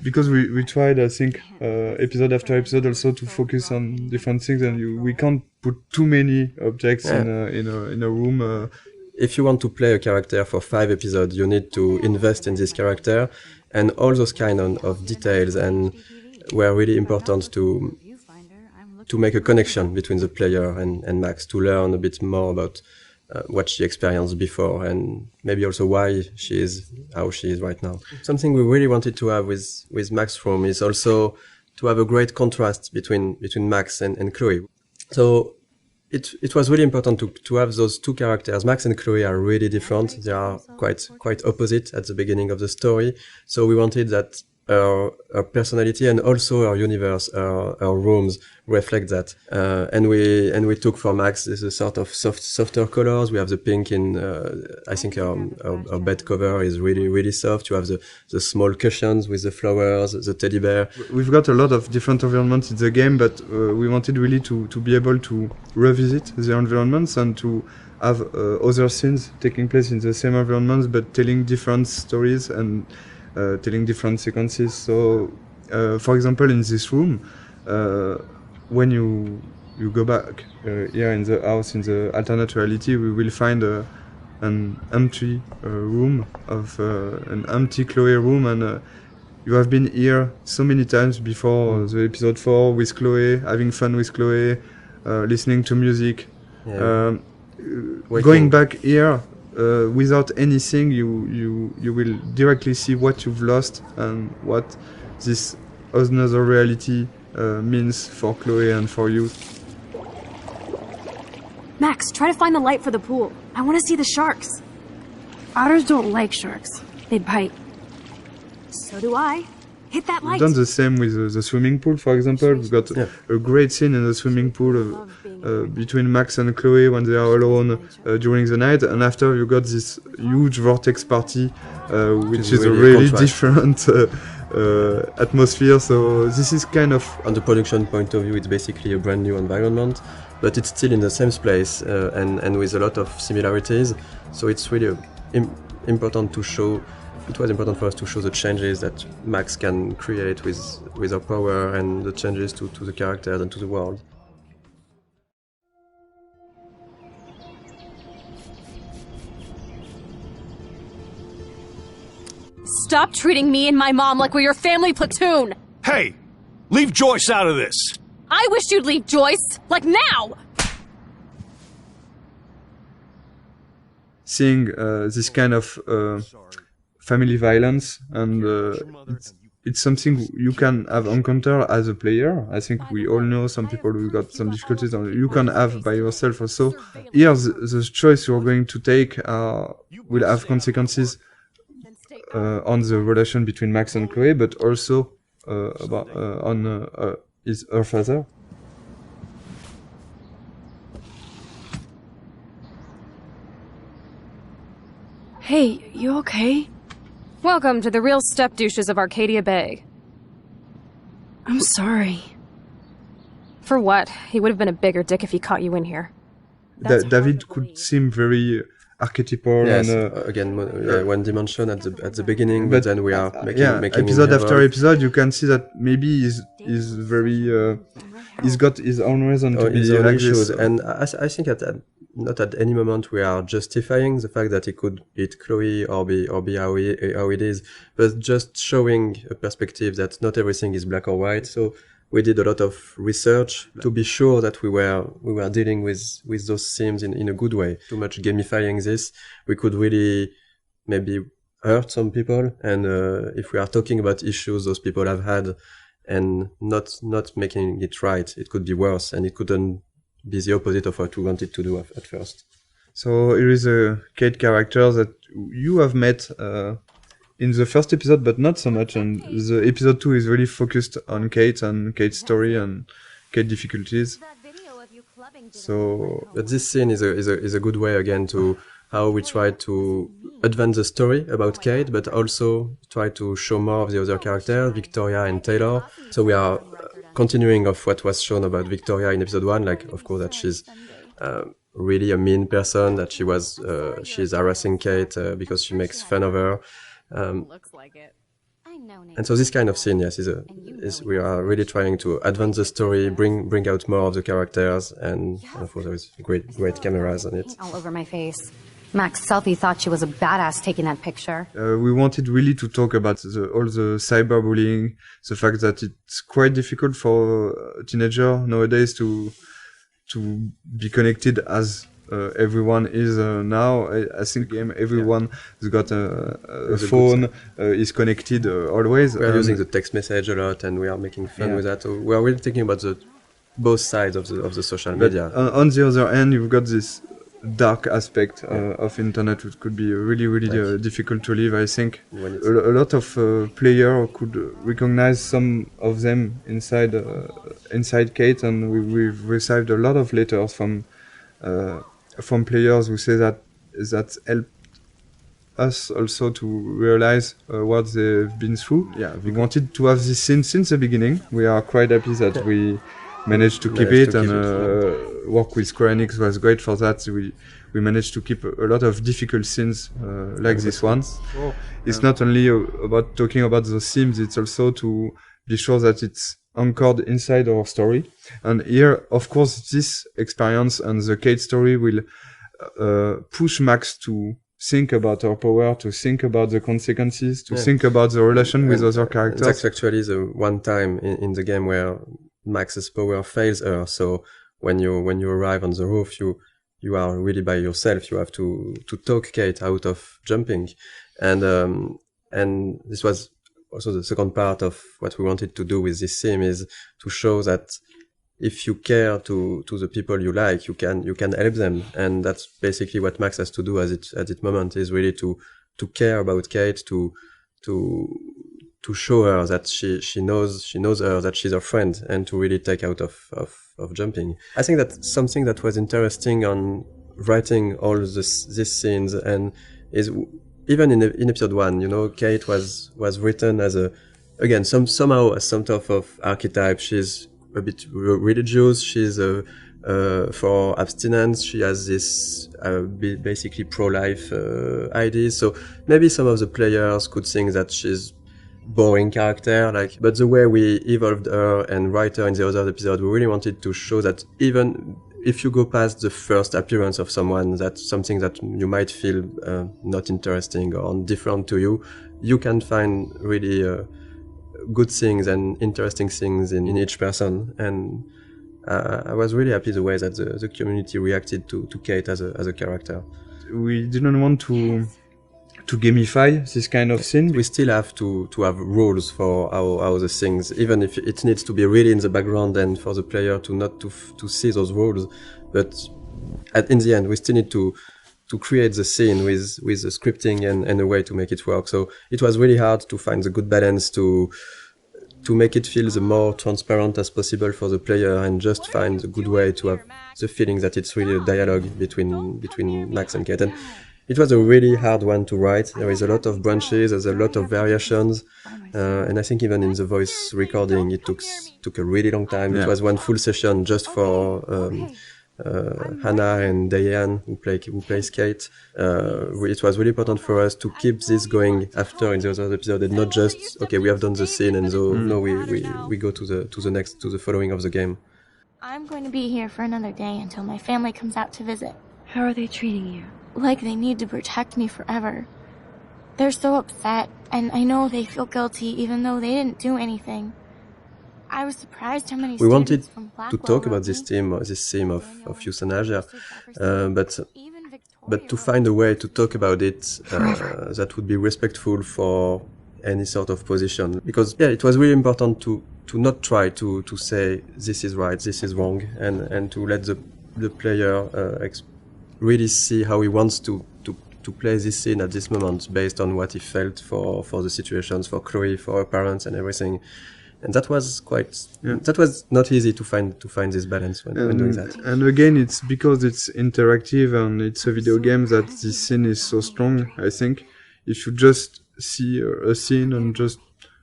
Because we tried, I think, episode after episode also to focus on different things, and we can't put too many objects in a room. If you want to play a character for 5 episodes, you need to invest in this character, and all those kind of details and were really important to make a connection between the player and Max, to learn a bit more about what she experienced before, and maybe also why she is how she is right now. Something we really wanted to have with Max's room is also to have a great contrast between Max and Chloe. So it was really important to have those two characters. Max and Chloe are really different. They are quite opposite at the beginning of the story. So we wanted that her personality and also her universe, her rooms reflect that. And we took for Max this sort of softer colors. We have the pink in, I think our bed cover is really, really soft. You have the small cushions with the flowers, the teddy bear. We've got a lot of different environments in the game, but we wanted really to be able to revisit the environments and to have other scenes taking place in the same environments, but telling different stories and telling different sequences. So, for example, in this room, when you go back here in the house, in the alternate reality, we will find an empty room of an empty Chloe room, and you have been here so many times before the episode 4 with Chloe, having fun with Chloe, listening to music. Going back here without anything, you will directly see what you've lost and what this another reality means for Chloe and for you. Max, try to find the light for the pool. I want to see the sharks. Otters don't like sharks. They'd bite. So do I. Hit that We've light. done the same with the swimming pool, for example. We've got a great scene in the swimming pool between Max and Chloe when they are alone during the night, and after you got this huge vortex party, which is a really different atmosphere. So this is kind of... On the production point of view, it's basically a brand new environment, but it's still in the same place and with a lot of similarities. So it's really important to show. It was important for us to show the changes that Max can create with her power and the changes to the characters and to the world. Stop treating me and my mom like we're your family platoon! Hey! Leave Joyce out of this! I wish you'd leave Joyce! Like now! Seeing this kind of family violence, and it's something you can have encountered as a player. I think we all know some people who got some difficulties, and you can have by yourself also. Here, the choice you're going to take will have consequences on the relation between Max and Chloe, but also on her father. Hey, you okay? Welcome to the real step douches of Arcadia Bay. I'm sorry. For what? He would have been a bigger dick if he caught you in here. David could seem very archetypal. Yes, and, again, one dimension at the beginning, but then we are making episode after episode, you can see that maybe he's very he's got his own reason to be like this. And I think not at any moment we are justifying the fact that he could hit Chloe or be how it is, but just showing a perspective that not everything is black or white. So we did a lot of research to be sure that we were dealing with those themes in a good way. Too much gamifying this, we could really maybe hurt some people. And if we are talking about issues those people have had and not making it right, it could be worse, and it couldn't be the opposite of what we wanted to do at first. So here is a Kate character that you have met in the first episode, but not so much. And the episode 2 is really focused on Kate and Kate's story and Kate's difficulties. So, but this scene is a good way again to how we try to advance the story about Kate, but also try to show more of the other characters, Victoria and Taylor. So we are continuing of what was shown about Victoria in episode 1, like of course that she's really a mean person, that she's harassing Kate because she makes fun of her. Looks like it. And so this kind of scene, yes, is we are really trying to advance the story, bring out more of the characters, and of course there is great cameras on it. All over my face. Max Selfie thought she was a badass taking that picture. We wanted really to talk about all the cyberbullying, the fact that it's quite difficult for a teenager nowadays to be connected as everyone is now. I think everyone has got a phone, is connected always. We are using the text message a lot, and we are making fun with that. So we are really thinking about both sides of the social media. On the other hand, you've got this dark aspect of internet, which could be really difficult to live. I think a lot of players could recognize some of them inside Kate, and we've received a lot of letters from players who say that helped us also to realize what they've been through. Yeah, we wanted to have this scene since the beginning. We are quite happy that we managed to keep it, and work with Square Enix was great for that. We managed to keep a lot of difficult scenes like this one. It's not only about talking about the themes, it's also to be sure that it's anchored inside our story. And here, of course, this experience and the Kate story will push Max to think about her power, to think about the consequences, to think about the relation with other characters. That's actually the one time in the game where Max's power fails her. So when you arrive on the roof, you are really by yourself. You have to talk Kate out of jumping, and this was also the second part of what we wanted to do with this theme, is to show that if you care to the people you like, you can help them, and that's basically what Max has to do at this moment, is really to care about Kate, to show her that she knows her, that she's her friend, and to really take out of jumping. I think that something that was interesting on writing all these scenes, and is even in episode 1, Kate was written as somehow as some type of archetype. She's a bit religious. She's for abstinence. She has this basically pro-life ideas. So maybe some of the players could think that she's boring character, but the way we evolved her and write her in the other episode, we really wanted to show that even if you go past the first appearance of someone, that's something that you might feel not interesting or different to you, you can find really good things and interesting things in each person. And I was really happy the way that the community reacted to Kate as a character. We didn't want to gamify this kind of scene. We still have to have rules for how the things, even if it needs to be really in the background and for the player to not to see those rules. But in the end, we still need to create the scene with the scripting and a way to make it work. So it was really hard to find the good balance to make it feel the more transparent as possible for the player, and just find a good way to have the feeling that it's really a dialogue between Max and Kate. And it was a really hard one to write. There is a lot of branches, there's a lot of variations, and I think even in the voice recording it took a really long time. Yeah. It was one full session just for Hannah and Diane, who plays Kate. It was really important for us to keep this going after in the other episode, and not just we have done the scene and so no, we go to the following of the game. I'm going to be here for another day until my family comes out to visit. How are they treating you? Like they need to protect me forever. They're so upset, and I know they feel guilty even though they didn't do anything. I was surprised how many we wanted from to talk about this theme of euthanasia, but to find a way to talk about it that would be respectful for any sort of position. Because it was really important to not try to say this is right, this is wrong, and to let the player really see how he wants to play this scene at this moment based on what he felt for the situations, for Chloe, for her parents and everything. And that was that was not easy to find this balance when doing that. And again, it's because it's interactive and it's a video game that this scene is so strong, I think. If you just see a scene and just,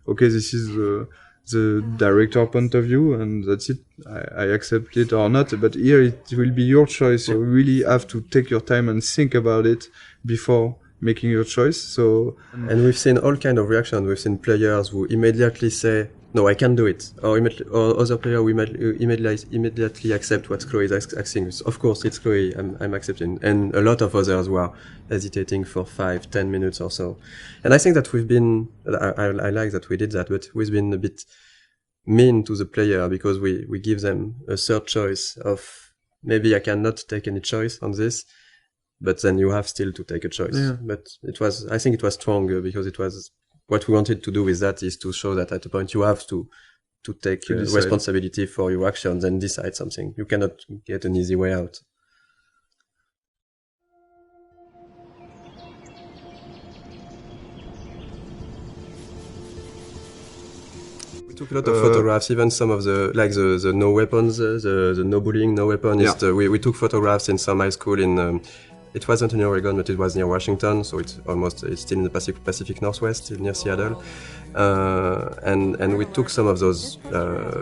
this is the director point of view and that's it, I accept it or not, but here it will be your choice. You really have to take your time and think about it before making your choice. So, and we've seen all kind of reactions. We've seen players who immediately say, no, I can't do it, or other players who immediately accept what Chloe is asking. Of course, it's Chloe, I'm accepting, and a lot of others who are hesitating for 5-10 minutes or so. And I think that we've been, I like that we did that, but we've been a bit mean to the player, because we give them a third choice of, maybe I cannot take any choice on this, but then you have still to take a choice. Yeah. But I think it was stronger, because it was, what we wanted to do with that is to show that at a point you have to take responsibility for your actions and decide something. You cannot get an easy way out. We took a lot of photographs, even some of the no weapons, the no bullying, no weapon. Yeah. We took photographs in some high school in. It wasn't in Oregon, but it was near Washington, so it's still in the Pacific Northwest, near Seattle. And we took some of those,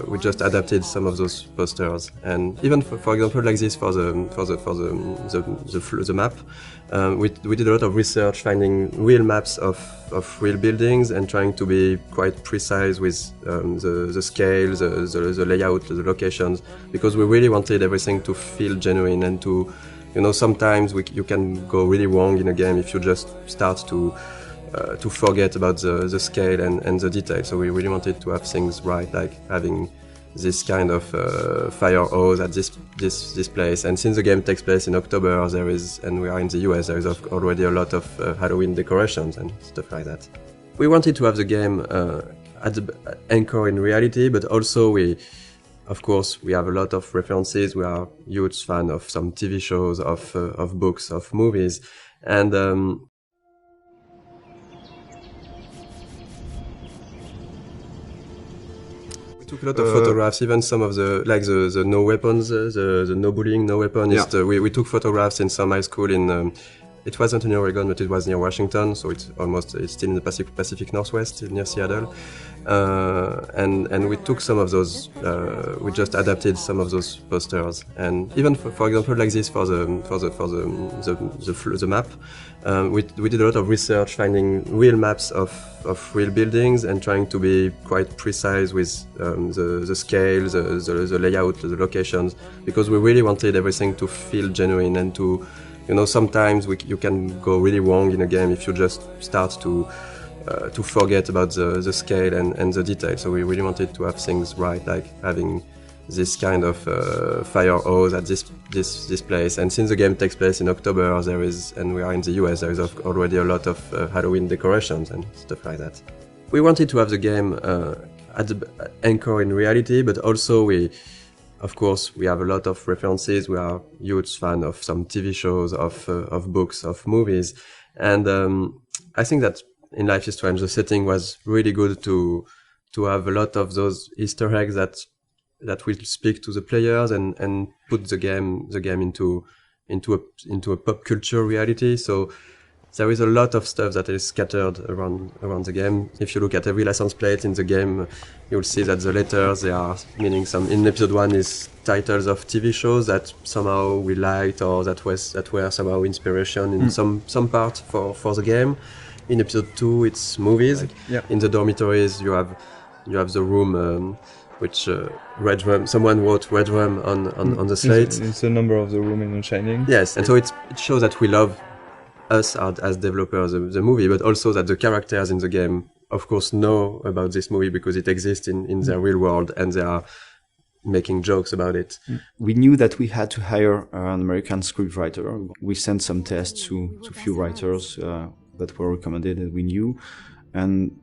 we just adapted some of those posters. And even for example, like this for the map, we did a lot of research, finding real maps of real buildings and trying to be quite precise with the scale, the layout, the locations, because we really wanted everything to feel genuine and to. Sometimes you can go really wrong in a game if you just start to forget about the scale and the detail. So we really wanted to have things right, like having this kind of fire hose at this place. And since the game takes place in October, and we are in the US, there is already a lot of Halloween decorations and stuff like that. We wanted to have the game at the anchor in reality, but also we of course, we have a lot of references. We are huge fan of some TV shows, of books, of movies, and we took a lot of photographs. Even some of the no weapons, the no bullying, no weapon. Yeah. We took photographs in some high school in. It wasn't in Oregon, but it was near Washington, so it's still in the Pacific Northwest, near Seattle. And we took some of those. We just adapted some of those posters, and even for example, like this for the map, we did a lot of research, finding real maps of real buildings and trying to be quite precise with the scale, the layout, the locations, because we really wanted everything to feel genuine and to. Sometimes you can go really wrong in a game if you just start to forget about the scale and the detail. So we really wanted to have things right, like having this kind of fire hose at this place. And since the game takes place in October, and we are in the US, there is already a lot of Halloween decorations and stuff like that. We wanted to have the game at the anchor in reality, but also of course, we have a lot of references. We are huge fan of some TV shows, of books, of movies. And I think that in Life is Strange, the setting was really good to have a lot of those Easter eggs that will speak to the players and put the game into a pop culture reality. So there is a lot of stuff that is scattered around the game. If you look at every license plate in the game, you'll see that the letters, they are meaning some. In episode 1 is titles of TV shows that somehow we liked or that were somehow inspiration in some part for the game. In episode 2, it's movies. In the dormitories, you have the room which Red Rum. Someone wrote Red Rum on the slate. It's the number of the room in Shining. Yes, and so it shows that we love us as developers the movie, but also that the characters in the game, of course, know about this movie because it exists in their real world and they are making jokes about it. We knew that we had to hire an American scriptwriter. We sent some tests to few writers that were recommended and we knew. And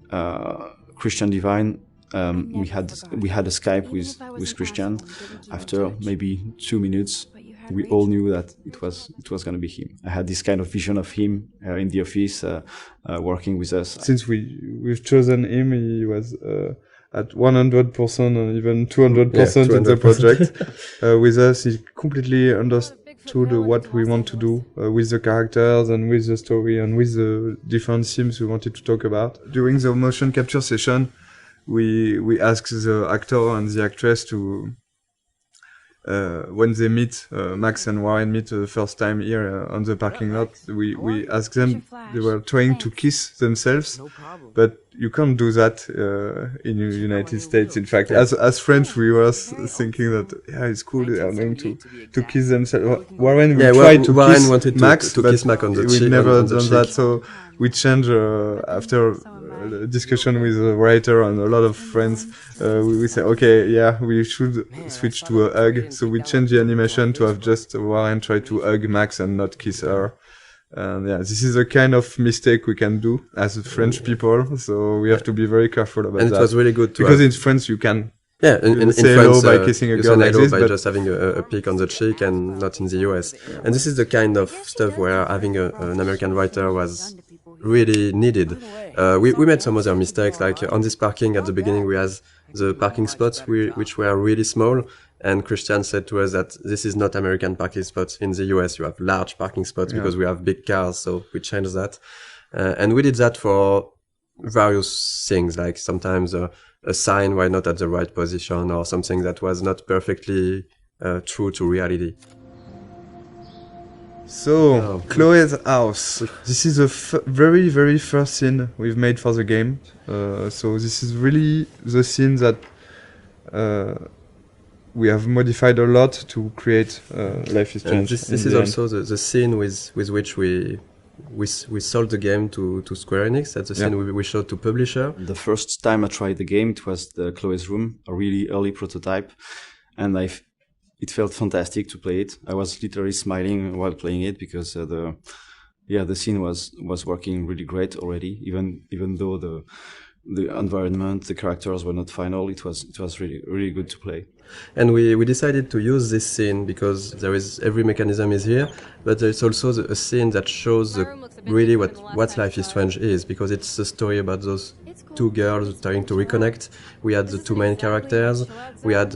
Christian Devine, we had a Skype with Christian. After maybe 2 minutes, we all knew that it was going to be him. I had this kind of vision of him in the office, working with us. Since we've chosen him, he was at 100% and even 200% in the project. With us, he completely understood what we want to do with the characters and with the story and with the different themes we wanted to talk about. During the motion capture session, we asked the actor and the actress to. When they meet, Max and Warren meet the first time here on the parking lot, we asked them, they were trying to kiss themselves, but you can't do that in the United States. In fact, as French, we were thinking that, it's cool, they are going to kiss themselves. Warren tried to kiss Max, but kiss Max on the cheek. We've never done that, so we changed after a discussion with a writer and a lot of friends. We say, okay, we should switch to a hug. So we changed the animation to have just Warren try to hug Max and not kiss her. And this is a kind of mistake we can do as French people. So we have to be very careful about that. And it was really good because in France you can. In say France, hello by kissing a girl like this, by just having a peek on the cheek, and not in the US. And this is the kind of stuff where having an American writer was really needed. We made some other mistakes, like on this parking at the beginning we had the parking spots which were really small, and Christian said to us that this is not American parking spots. In the US you have large parking spots because we have big cars, so we changed that. And we did that for various things, like sometimes a sign were not at the right position or something that was not perfectly true to reality. So, Chloe's house. This is the very, very first scene we've made for the game. So this is really the scene that we have modified a lot to create Life is Strange. This is also the scene with which we sold the game to Square Enix. That's the scene we showed to publisher. The first time I tried the game, it was the Chloe's room, a really early prototype, and it felt fantastic to play it. I was literally smiling while playing it because the scene was working really great already. Even though The environment, the characters were not final. It was really good to play. And we decided to use this scene because there is every mechanism is here, but there's also a scene that shows really what Life is Strange is, because it's a story about those two girls trying to reconnect. We had the two main characters. We had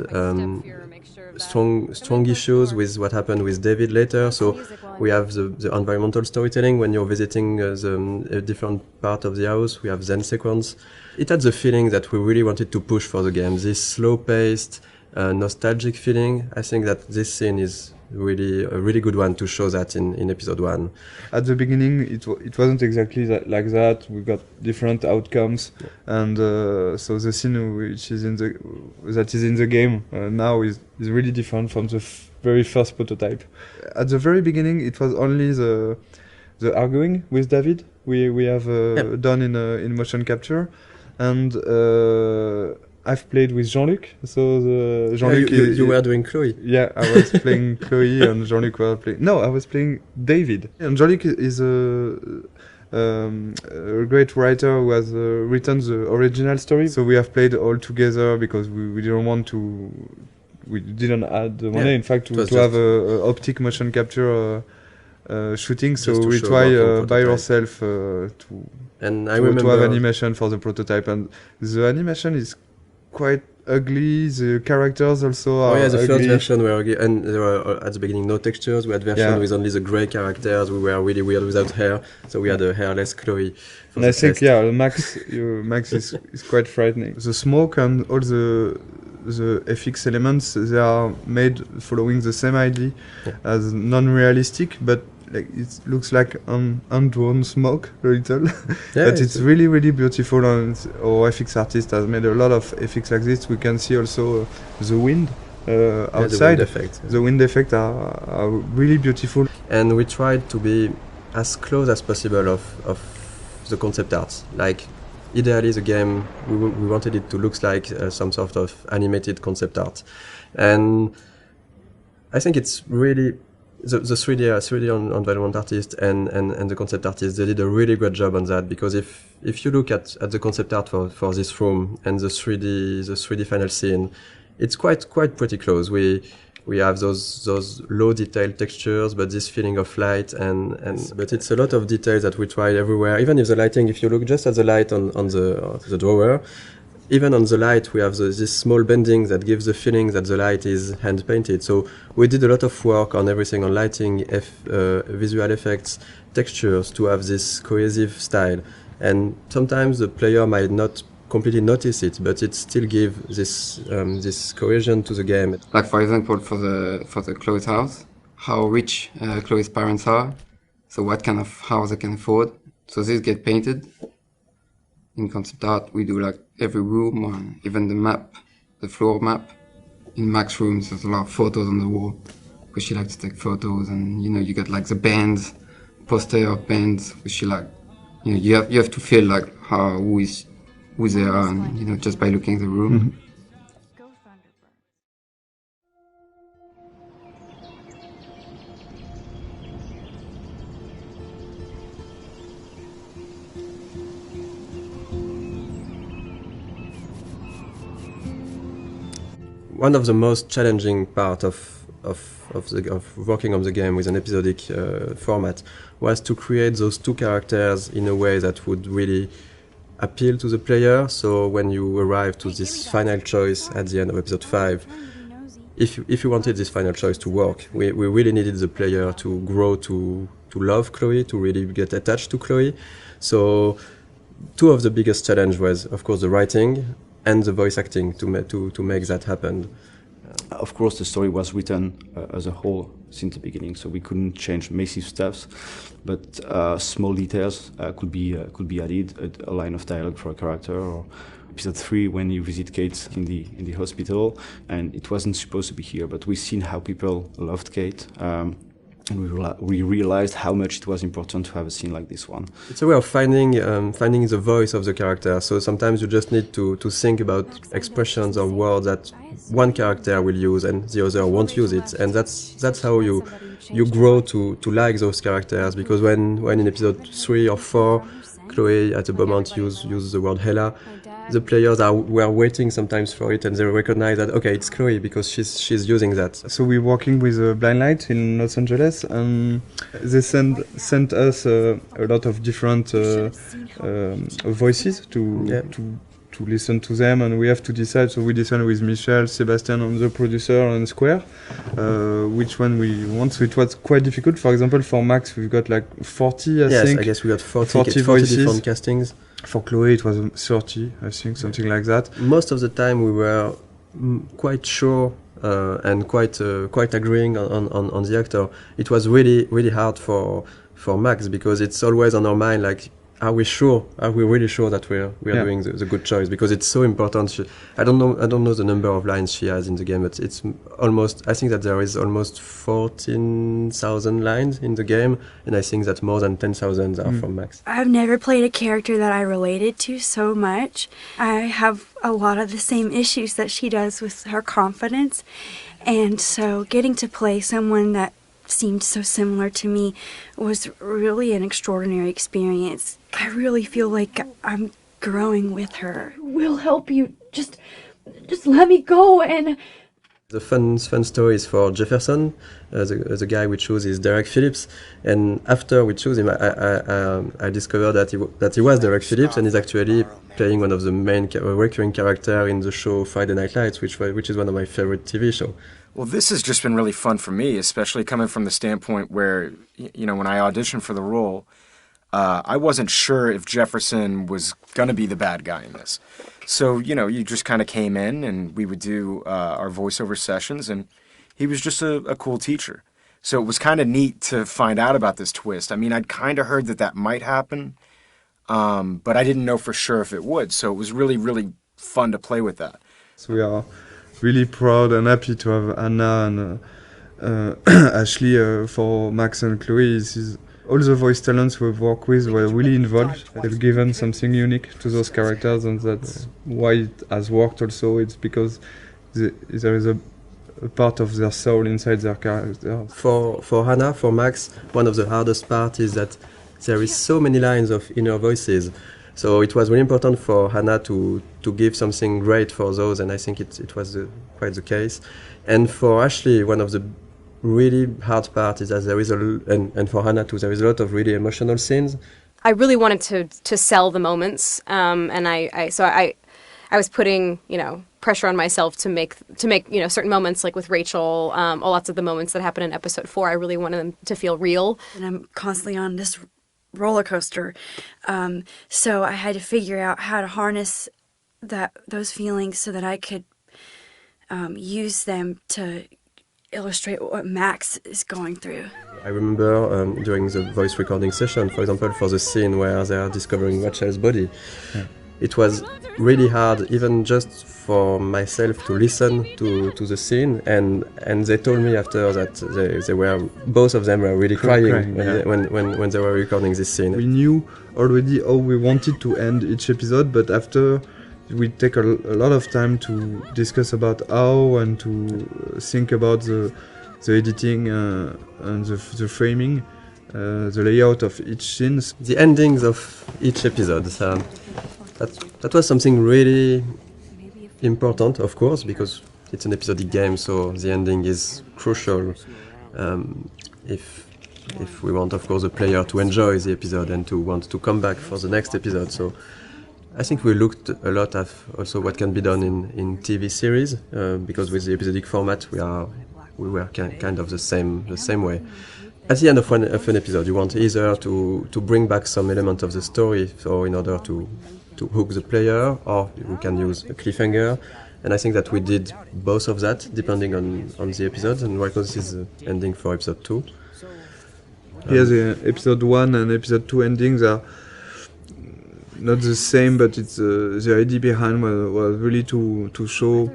strong issues with what happened with David later. So we have the environmental storytelling when you're visiting a different part of the house. We have Zen sequence. It had the feeling that we really wanted to push for the game. This slow-paced, nostalgic feeling. I think that this scene is really a really good one to show that in episode 1. At the beginning, it wasn't exactly like that. We got different outcomes, and so the scene which is in the game now is really different from the very first prototype. At the very beginning, it was only the arguing with David we have done in motion capture, and I've played with Jean-Luc, so Jean-Luc... You were doing Chloe. Yeah, I was playing Chloe and Jean-Luc was playing... No, I was playing David. And Jean-Luc is a great writer who has written the original story. So we have played all together because we didn't want to... We didn't add the money, in fact, to have a optic motion capture shooting. So we try by ourselves to have animation for the prototype. And the animation is quite ugly. The characters also are the ugly. first version were ugly, and there were at the beginning no textures. We had version with only the grey characters. We were really weird without hair, so we had a hairless Chloe. And I think Max is quite frightening. The smoke and all the FX elements, they are made following the same idea as non-realistic, but like it looks like undrawn smoke a little. But it's really, really beautiful, and our FX artist has made a lot of FX like this. We can see also the wind outside. The wind effects are really beautiful. And we tried to be as close as possible of the concept art. Like, ideally the game, we wanted it to look like some sort of animated concept art. And I think it's really... The 3D environment artist and the concept artist, they did a really great job on that, because if you look at the concept art for this room and the 3D final scene, it's quite pretty close. We have those low detail textures, but this feeling of light but it's a lot of details that we tried everywhere. Even if the lighting, if you look just at the light on the drawer, even on the light, we have this small bending that gives the feeling that the light is hand-painted. So we did a lot of work on everything, on lighting, visual effects, textures, to have this cohesive style. And sometimes the player might not completely notice it, but it still gives this cohesion to the game. Like, for example, for the Chloe's house, how rich Chloe's parents are, so what kind of house they can afford. So this get painted. In concept art, we do like every room, or even the map, the floor map. In Max's rooms, there's a lot of photos on the wall, because she likes to take photos, and you get like the bands, poster of bands, which she like. You have to feel like who they are, and just by looking at the room. Mm-hmm. One of the most challenging part of working on the game with an episodic format was to create those two characters in a way that would really appeal to the player. So when you arrive to this final choice at the end of episode 5, if you wanted this final choice to work, we really needed the player to grow to love Chloe, to really get attached to Chloe. So two of the biggest challenge was, of course, the writing and the voice acting to make that happen. Of course, the story was written as a whole since the beginning, so we couldn't change massive stuff, but small details could be added. A line of dialogue for a character, or episode 3 when you visit Kate in the hospital, and it wasn't supposed to be here, but we've seen how people loved Kate. And we realized how much it was important to have a scene like this one. It's a way of finding the voice of the character. So sometimes you just need to think about expressions or words that one character will use and the other won't use it. And that's how you grow to like those characters. Because when in episode 3 or 4 Chloe at the moment use the word Hela, the players were waiting sometimes for it, and they recognize that okay, it's Chloe because she's using that. So we're working with Blind Light in Los Angeles, and they sent us a lot of different voices to listen to them, and we have to decide. So we decided with Michel, Sebastian, and the producer and Square, which one we want. So it was quite difficult. For example, for Max, we've got like 40, I think. Yes, I guess we got 40 voices. different castings. For Chloe, it was 30, I think, something like that. Most of the time, we were quite sure and quite agreeing on the actor. It was really hard for Max because it's always on our mind, like, are we really sure that we are doing the good choice? Because it's so important. I don't know the number of lines she has in the game, but it's almost, I think that there is almost 14,000 lines in the game, and I think that more than 10,000 are from Max. I've never played a character that I related to so much. I have a lot of the same issues that she does with her confidence, and so getting to play someone that seemed so similar to me was really an extraordinary experience. I really feel like I'm growing with her. We'll help you. Just let me go. And the fun story is for Jefferson. The guy we chose is Derek Phillips, and after we chose him, I discovered that he was Derek Phillips, and he's actually playing one of the main recurring character in the show Friday Night Lights, which is one of my favorite TV shows. Well, this has just been really fun for me, especially coming from the standpoint where, when I auditioned for the role, I wasn't sure if Jefferson was going to be the bad guy in this. So, you just kind of came in and we would do our voiceover sessions, and he was just a cool teacher. So it was kind of neat to find out about this twist. I mean, I'd kind of heard that might happen, but I didn't know for sure if it would. So it was really, really fun to play with that. So we are really proud and happy to have Anna and Ashley for Max and Chloe. All the voice talents we've worked with were really involved. They've given something unique to those characters, and that's why it has worked also. It's because there is a part of their soul inside their character. For Hannah, for Max, one of the hardest parts is that there is so many lines of inner voices. So it was really important for Hannah to give something great for those, and I think it was quite the case. And for Ashley, one of the really hard part is that there is and for Hannah too, there is a lot of really emotional scenes. I really wanted to sell the moments, and I was putting pressure on myself to make certain moments, like with Rachel, lots of the moments that happen in episode 4. I really wanted them to feel real. And I'm constantly on this roller coaster, so I had to figure out how to harness those feelings so that I could use them to illustrate what Max is going through. I remember during the voice recording session, for example, for the scene where they are discovering Rachel's body, it was really hard, even just for myself, to listen to the scene, and they told me after that they were, both of them were really crying when they were recording this scene. We knew already how we wanted to end each episode, but after we take a lot of time to discuss about how and to think about the editing and the framing, the layout of each scene. The endings of each episode. That was something really important, of course, because it's an episodic game, so the ending is crucial if we want, of course, the player to enjoy the episode and to want to come back for the next episode. So I think we looked a lot at also what can be done in TV series, because with the episodic format we were kind of the same way. At the end of an episode, you want either to bring back some element of the story, so in order to hook the player, or we can use a cliffhanger. And I think that we did both of that, depending on the episode. And right now this is the ending for episode 2. The episode 1 and episode 2 endings are not the same, but it's the idea behind was really to show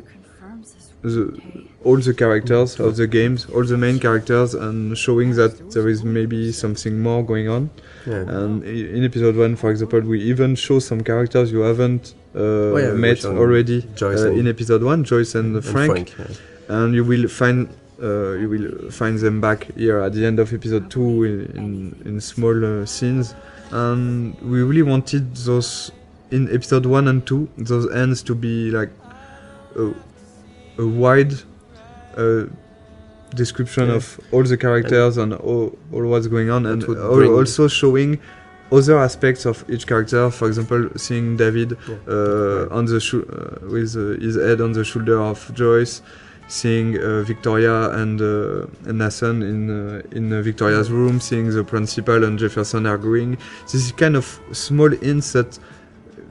all the characters of the games, all the main characters, and showing that there is maybe something more going on. And in episode 1, for example, we even show some characters you haven't met already in episode 1, Joyce and Frank. And you will find them back here at the end of episode 2 in small scenes. and we really wanted those in episode 1 and 2 those ends to be like a wide description of all the characters and all what's going on, and also showing other aspects of each character. For example, seeing David on the with his head on the shoulder of Joyce, seeing Victoria and Nathan in Victoria's room, seeing the principal and Jefferson arguing. This is kind of small hints that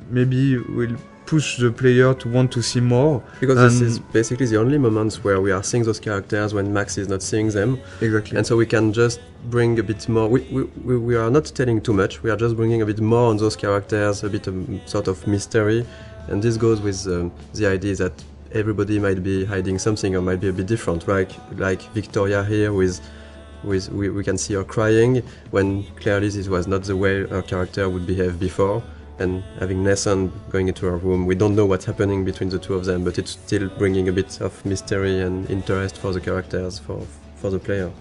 maybe will push the player to want to see more. Because this is basically the only moments where we are seeing those characters when Max is not seeing them. Exactly. And so we can just bring a bit more. We are not telling too much. We are just bringing a bit more on those characters, a bit of sort of mystery. And this goes with the idea that everybody might be hiding something or might be a bit different. Like Victoria here we can see her crying when clearly this was not the way her character would behave before. And having Nathan going into her room, we don't know what's happening between the two of them, but it's still bringing a bit of mystery and interest for the characters, for the player.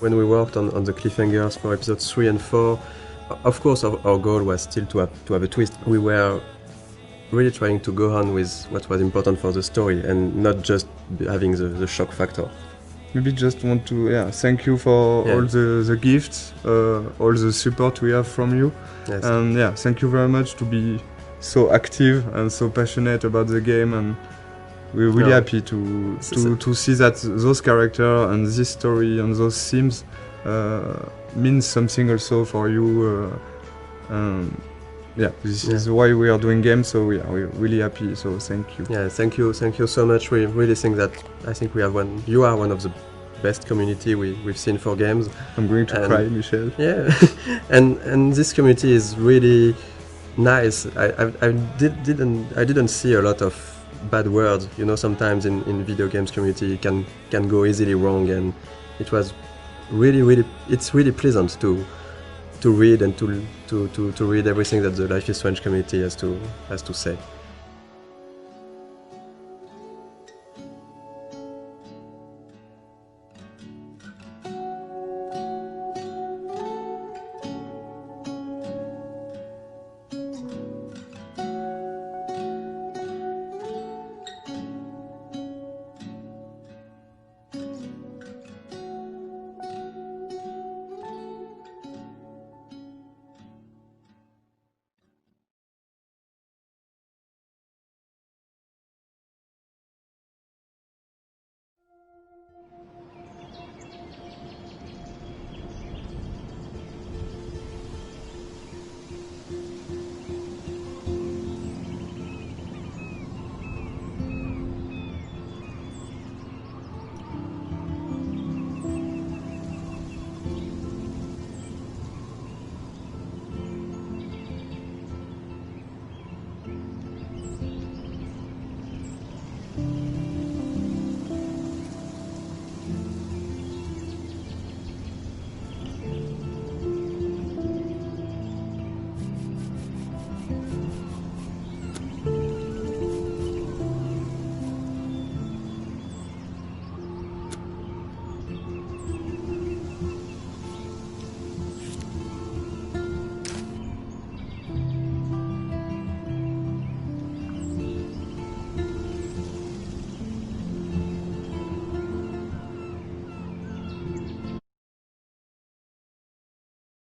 When we worked on the cliffhangers for episodes 3 and 4, of course our goal was still to have a twist. We were really trying to go on with what was important for the story and not just having the shock factor. Maybe just want to thank you for all the gifts, all the support we have from you. Yes. And thank you very much to be so active and so passionate about the game, and we're really happy to see that those characters and this story and those themes means something also for you. This is why we are doing games, so we're really happy, so thank you. Yeah, thank you so much. We really think that you are one of the best community we've seen for games. I'm going to cry, Michel. Yeah, and this community is really nice. I didn't see a lot of bad words. You know, sometimes in video games community can go easily wrong, and it was it's really pleasant to read and to read everything that the Life is Strange community has to say.